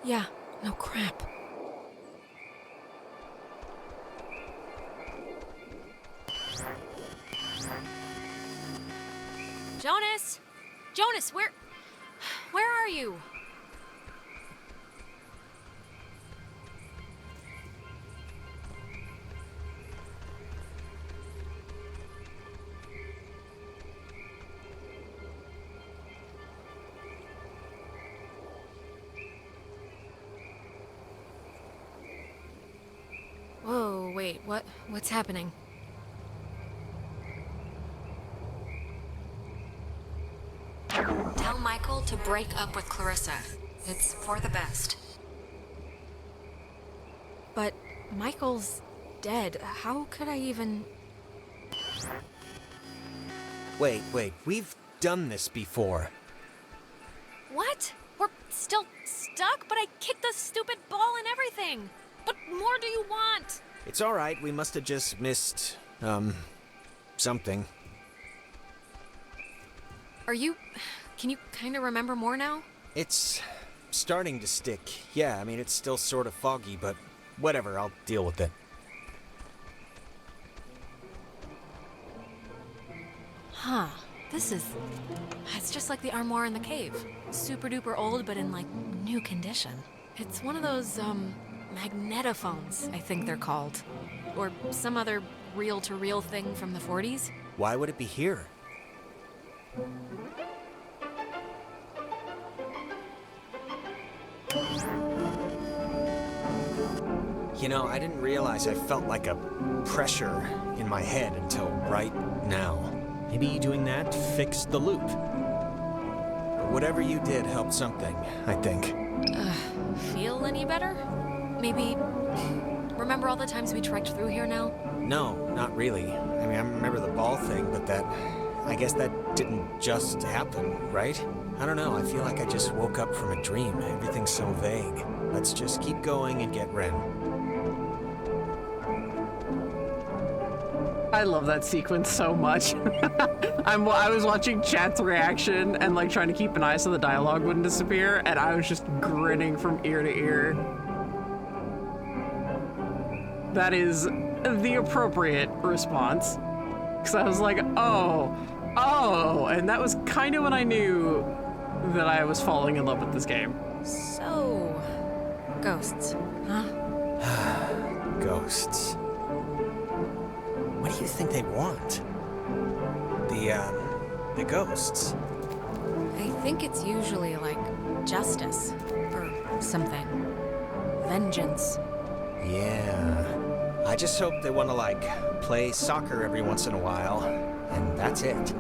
Yeah, no crap. Jonas! Jonas, where are you? Whoa, wait, what's happening? Tell Michael to break up with Clarissa. It's for the best. But Michael's dead. How could I even... Wait, we've done this before. What? We're still stuck? But I kicked the stupid ball and everything. What more do you want? It's alright, we must have just missed, something. Can you kind of remember more now? It's starting to stick. Yeah, I mean, it's still sort of foggy, but whatever, I'll deal with it. Huh. It's just like the armoire in the cave. Super duper old, but in, like, new condition. It's one of those, magnetophones, I think they're called. Or some other reel-to-reel thing from the 40s. Why would it be here? You know, I didn't realize I felt like a pressure in my head until right now. Maybe doing that fixed the loop. Whatever you did helped something, I think. Feel any better? Maybe remember all the times we trekked through here now? No, not really. I mean, I remember the ball thing, but I guess that didn't just happen, right? I don't know, I feel like I just woke up from a dream. Everything's so vague. Let's just keep going and get Ren. I love that sequence so much. I was watching chat's reaction and like trying to keep an eye so the dialogue wouldn't disappear, and I was just grinning from ear to ear. That is the appropriate response. Because I was like, oh, and that was kind of when I knew that I was falling in love with this game. So, ghosts, huh? Ghosts. What do you think they want? The ghosts. I think it's usually like justice or something. Vengeance. Yeah. I just hope they want to, like, play soccer every once in a while, and that's it.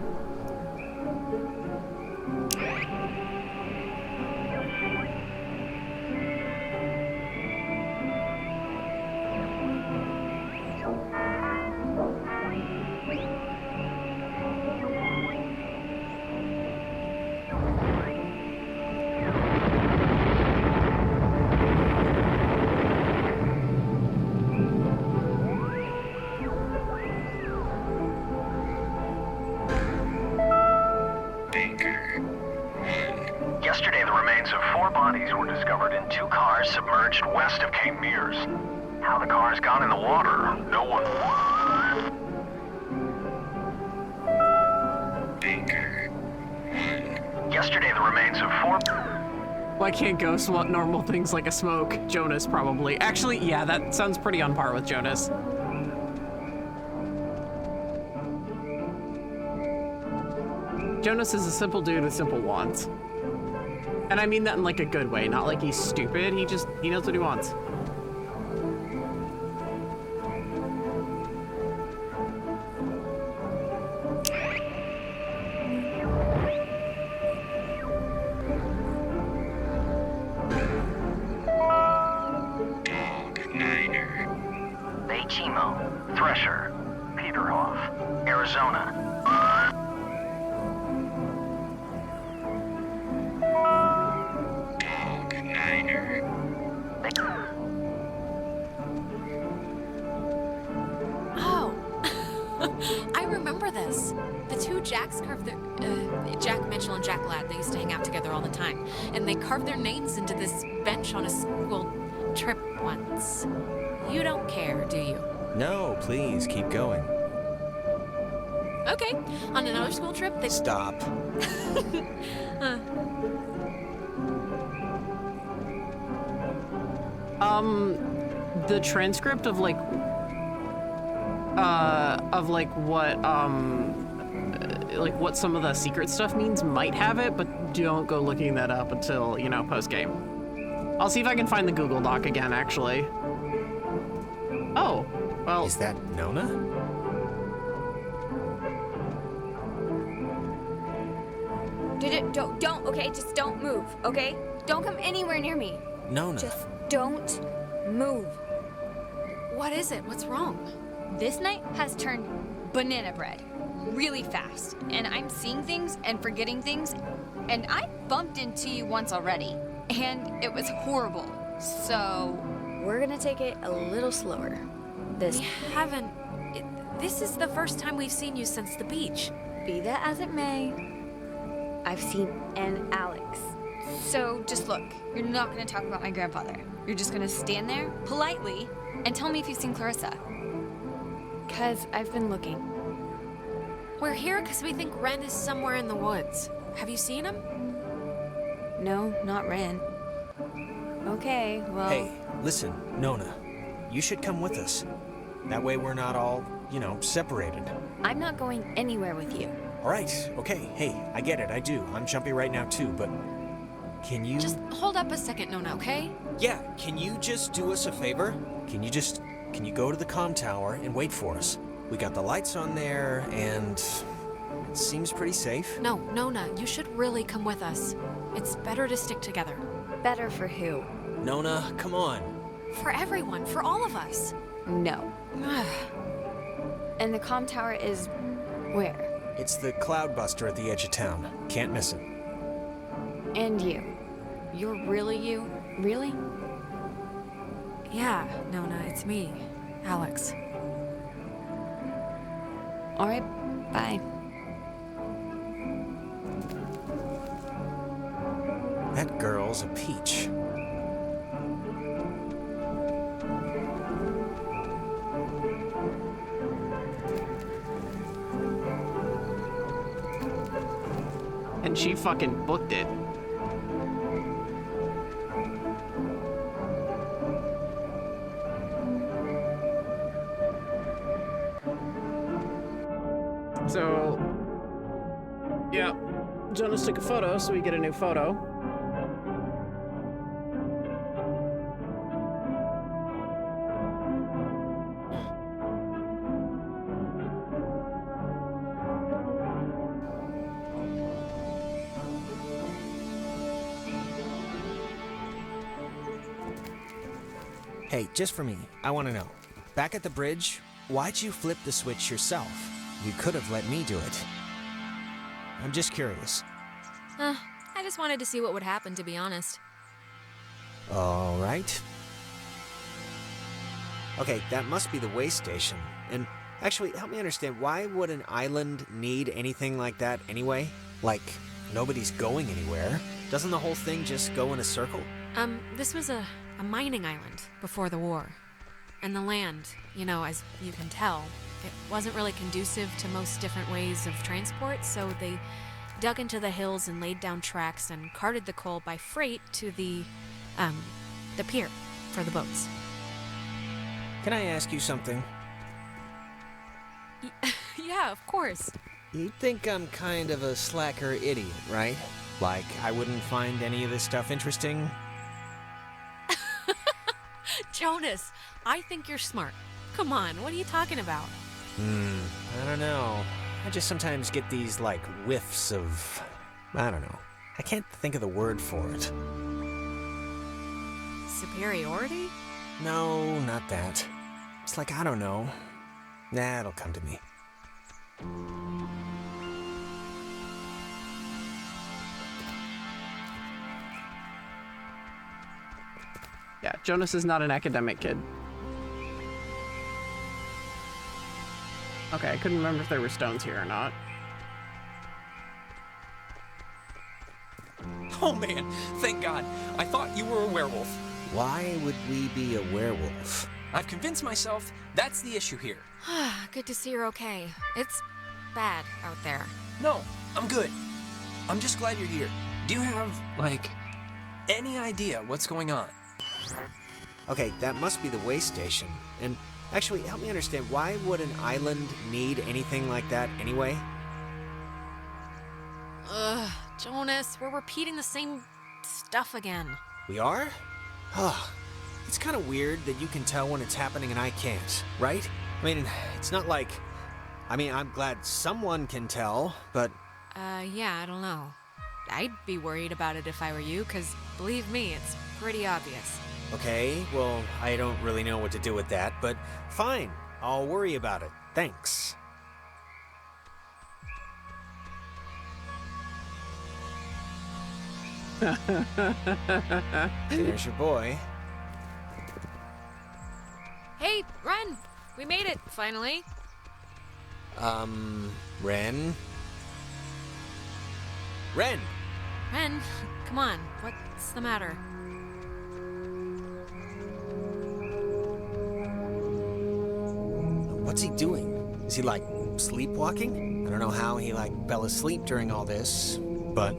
Yesterday, the remains of 4 bodies were discovered in 2 cars submerged west of Cape Mears. How the cars got in the water, no one... Yesterday, the remains of 4... Why can't ghosts want normal things like a smoke? Jonas, probably. Actually, yeah, that sounds pretty on par with Jonas. Jonas is a simple dude with simple wants. And I mean that in like a good way, not like he's stupid, he knows what he wants. Arizona. Dog Niner. Oh, I remember this. The two Jacks carved their Jack Mitchell and Jack Ladd. They used to hang out together all the time, and they carved their names into this bench on a school trip once. You don't care, do you? No, please, keep going. Okay, on another school trip, they Stop. The transcript of like what some of the secret stuff means might have it, but don't go looking that up until, post game. I'll see if I can find the Google Doc again, actually. Oh, well. Is that Nona? Don't, okay? Just don't move, okay? Don't come anywhere near me. Nona. Just don't move. What is it? What's wrong? This night has turned banana bread really fast, and I'm seeing things and forgetting things, and I bumped into you once already, and it was horrible. So We're gonna take it a little slower. We haven't. This is the first time we've seen you since the beach. Be that as it may, I've seen an Alex. So just look, you're not gonna talk about my grandfather. You're just gonna stand there politely and tell me if you've seen Clarissa. 'Cause I've been looking. We're here because we think Ren is somewhere in the woods. Have you seen him? No, not Ren. Okay, well. Hey, listen, Nona. You should come with us. That way we're not all, separated. I'm not going anywhere with you. All right, okay. Hey, I get it, I do. I'm jumpy right now too, but can you... Just hold up a second, Nona, okay? Yeah, can you just do us a favor? Can you go to the comm tower and wait for us? We got the lights on there, and it seems pretty safe. No, Nona, you should really come with us. It's better to stick together. Better for who? Nona, come on. For everyone, for all of us. No. And the comm tower is where? It's the Cloudbuster at the edge of town. Can't miss it. And you. You're really you? Really? Yeah, Nona, it's me, Alex. All right, bye. That girl's a peach. And she fucking booked it. So, yeah, Jonas took a photo, so we get a new photo. Hey, just for me, I want to know. Back at the bridge, why'd you flip the switch yourself? You could have let me do it. I'm just curious. I just wanted to see what would happen, to be honest. All right. Okay, that must be the way station. And actually, help me understand, why would an island need anything like that anyway? Like, nobody's going anywhere. Doesn't the whole thing just go in a circle? This was a mining island before the war. And the land, as you can tell, it wasn't really conducive to most different ways of transport, so they dug into the hills and laid down tracks and carted the coal by freight to the pier for the boats. Can I ask you something? Yeah, of course. You think I'm kind of a slacker idiot, right? Like, I wouldn't find any of this stuff interesting? Jonas, I think you're smart. Come on, what are you talking about? I don't know. I just sometimes get these, whiffs of... I don't know. I can't think of the word for it. Superiority? No, not that. It's I don't know. Nah, it'll come to me. Yeah, Jonas is not an academic kid. Okay, I couldn't remember if there were stones here or not. Oh man, thank God. I thought you were a werewolf. Why would we be a werewolf? I've convinced myself that's the issue here. Good to see you're okay. It's bad out there. No, I'm good. I'm just glad you're here. Do you have, like, any idea what's going on? Okay, that must be the way station. And actually, help me understand, why would an island need anything like that anyway? Ugh, Jonas, we're repeating the same stuff again. We are? Oh, it's kind of weird that you can tell when it's happening and I can't, right? I mean, it's not like... I'm glad someone can tell, but... Yeah, I don't know. I'd be worried about it if I were you, because believe me, it's pretty obvious. Okay, well, I don't really know what to do with that, but fine. I'll worry about it. Thanks. There's your boy. Hey, Ren! We made it, finally. Ren? Ren! Ren, come on. What's the matter? What's he doing? Is he, like, sleepwalking? I don't know how he, like, fell asleep during all this, but...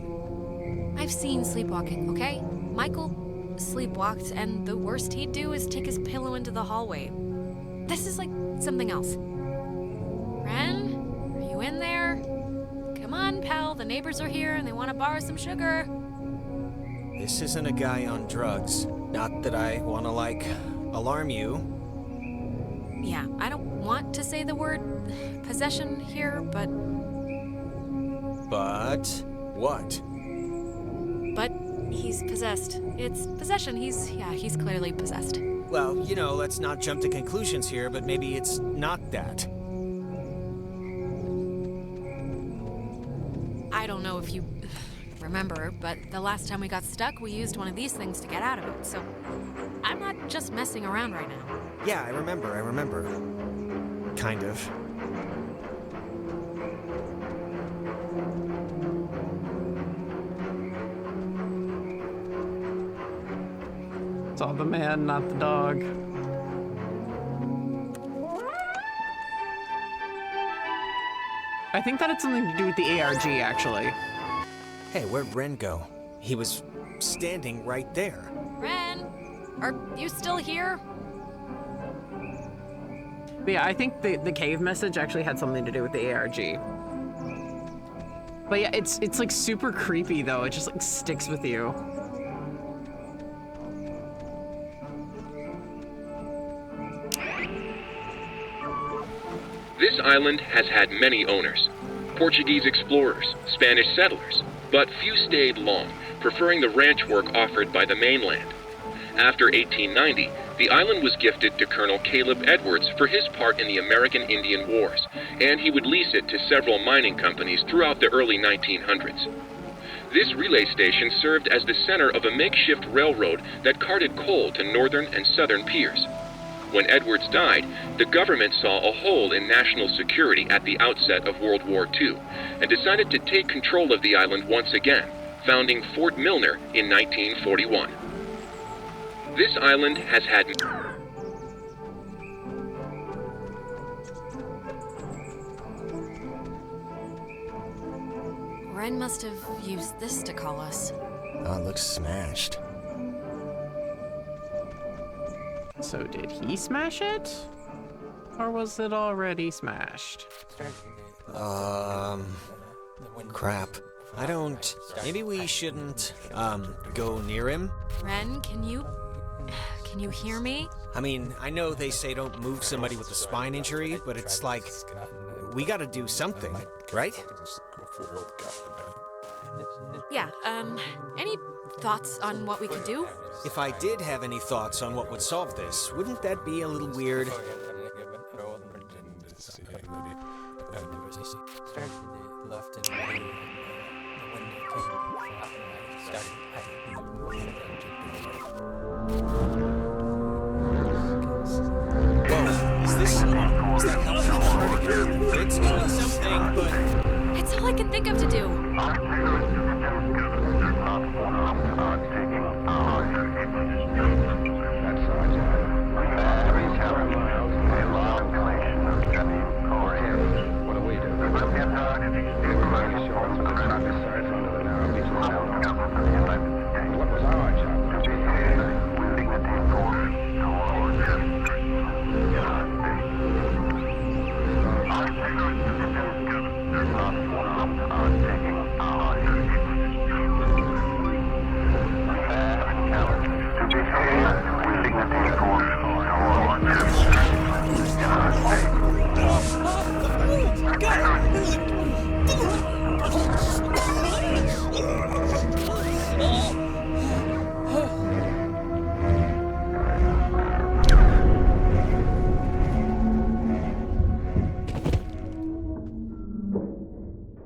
I've seen sleepwalking, okay? Michael sleepwalked, and the worst he'd do is take his pillow into the hallway. This is like something else. Ren, are you in there? Come on, pal, the neighbors are here and they want to borrow some sugar. This isn't a guy on drugs. Not that I want to, like, alarm you. Yeah, I don't want to say the word possession here, but... But... what? But he's possessed. It's possession. He's clearly possessed. Well, you know, let's not jump to conclusions here, but maybe it's not that. I don't know if you remember, but the last time we got stuck, we used one of these things to get out of it, so I'm not just messing around right now. Yeah, I remember. Kind of. Saw the man, not the dog. I think that had something to do with the ARG, actually. Hey, where'd Ren go? He was standing right there. Ren, are you still here? But yeah, I think the cave message actually had something to do with the ARG. But yeah, it's like super creepy though. It just like sticks with you. This island has had many owners. Portuguese explorers, Spanish settlers, but few stayed long, preferring the ranch work offered by the mainland. After 1890, the island was gifted to Colonel Caleb Edwards for his part in the American Indian Wars, and he would lease it to several mining companies throughout the early 1900s. This relay station served as the center of a makeshift railroad that carted coal to northern and southern piers. When Edwards died, the government saw a hole in national security at the outset of World War II and decided to take control of the island once again, founding Fort Milner in 1941. This island has had... Ren must have used this to call us. Oh, it looks smashed. So did he smash it? Or was it already smashed? Crap. I don't... Maybe we shouldn't, go near him? Ren, can you hear me? I mean, I know they say don't move somebody with a spine injury, but it's like... We gotta do something, right? Yeah, any thoughts on what we could do? If I did have any thoughts on what would solve this, wouldn't that be a little weird? was a started to the left and right, and the wind came flat, and Whoa, is that helpful? It's doing something, but... It's all I can think of to do. What do we do? What was our job?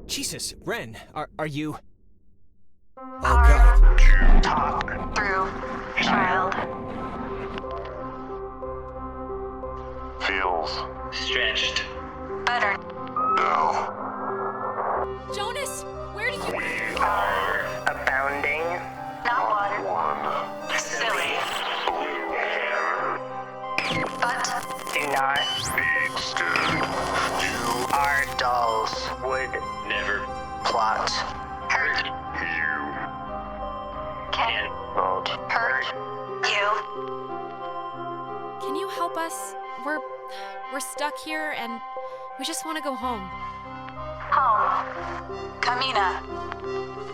Jesus, Ren, are you... Oh, God. Talk through, child. Feels Stretched. Better. no. Jonas, where did you... Are abounding. Not water. One. Silly. But do not Be scared. You our dolls would never plot. Hurt you can not hurt you. Can you help us? We're stuck here and we just want to go home. Home. Kamina.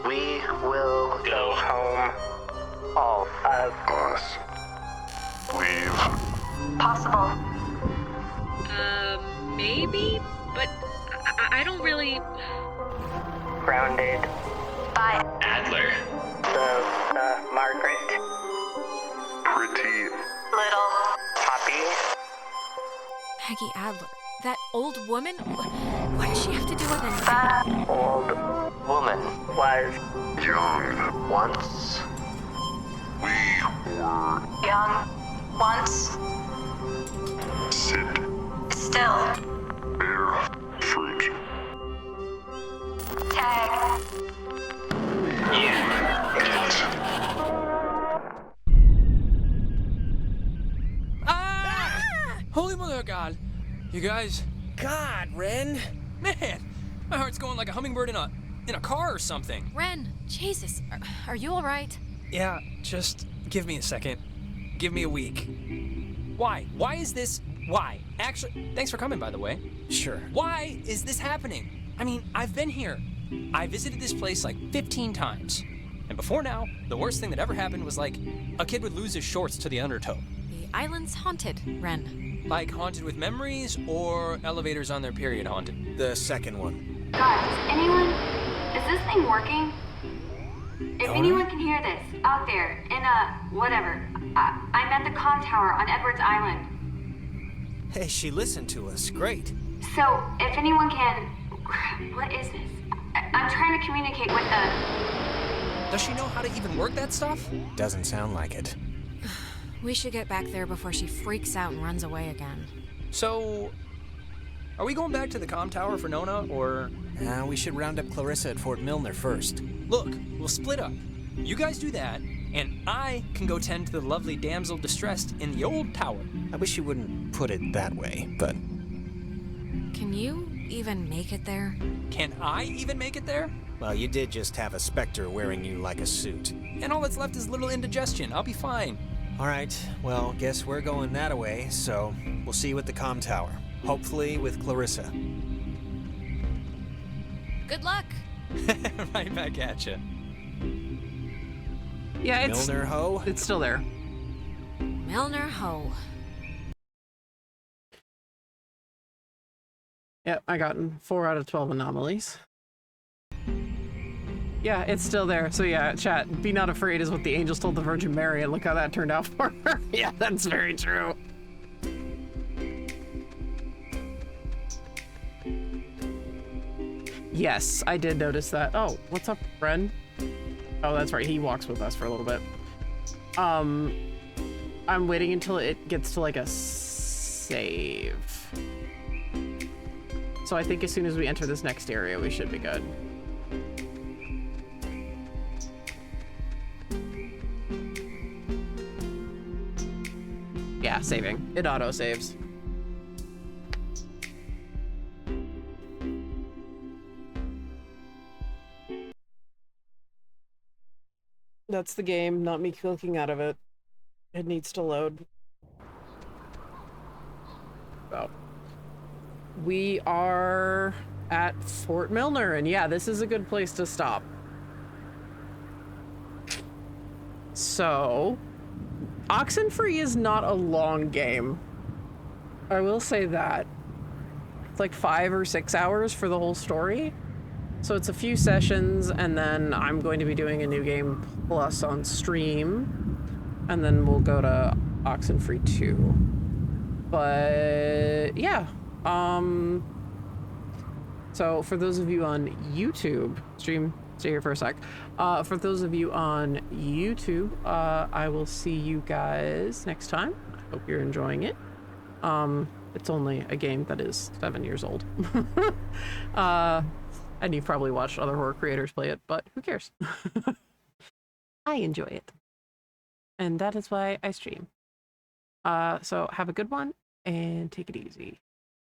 We will go home. All of us. Leave. possible. Maybe? But I don't really... Grounded by Adler. the Margaret. Pretty. Little Poppy. Maggie Adler. That old woman? What does she have to do with anything? That Old woman. was Young. once We were. young. Once. Sit. Still. Bear. Fruit. Tag. Ah! Holy mother of God. You guys, God, Ren. man, my heart's going like a hummingbird in a car or something. Ren, Jesus, are you all right? Yeah, just give me a second. Give me a week. Why? Why is this? Why? Actually, thanks for coming, by the way. Sure. Why is this happening? I mean, I've been here. I visited this place like 15 times. And before now, the worst thing that ever happened was like a kid would lose his shorts to the undertow. The island's haunted, Ren. Like haunted with memories or elevators on their period haunted? The second one. Guys, is this thing working? If Nona? anyone can hear this, out there, in whatever, I'm at the comm tower on Edwards Island. Hey, she listened to us. Great. So, if anyone can, what is this? I'm trying to communicate with the... Does she know how to even work that stuff? Doesn't sound like it. We should get back there before she freaks out and runs away again. So, are we going back to the comm tower for Nona, or... We should round up Clarissa at Fort Milner first. Look, we'll split up. You guys do that, and I can go tend to the lovely damsel distressed in the old tower. I wish you wouldn't put it that way, but... Can you even make it there? Can I even make it there? Well, you did just have a specter wearing you like a suit. And all that's left is little indigestion. I'll be fine. All right, well, guess we're going that away, so we'll see you at the comm tower. Hopefully with Clarissa. Good luck. Right back at you. Yeah, it's Milner Ho? it's still there. Milner Ho. Yep, I got 4 out of 12 anomalies. Yeah, it's still there. So yeah, chat, be not afraid is what the angels told the Virgin Mary, and look how that turned out for her. Yeah, that's very true. Yes, I did notice that. Oh, what's up, Ren? Oh, that's right. He walks with us for a little bit. I'm waiting until it gets to like a save. So I think as soon as we enter this next area, we should be good. Yeah, saving. It auto saves. That's the game, not me clicking out of it. It needs to load. Oh. We are at Fort Milner, and yeah, this is a good place to stop. So, Oxenfree is not a long game. I will say that. It's like 5 or 6 hours for the whole story. So it's a few sessions, and then I'm going to be doing a new game plus on stream, and then we'll go to Oxenfree 2. But yeah, so for those of you on YouTube, stay here for a sec. For those of you on YouTube, I will see you guys next time. I hope you're enjoying it. It's only a game that is 7 years old. And you've probably watched other horror creators play it, but who cares? I enjoy it. And that is why I stream. So have a good one and take it easy.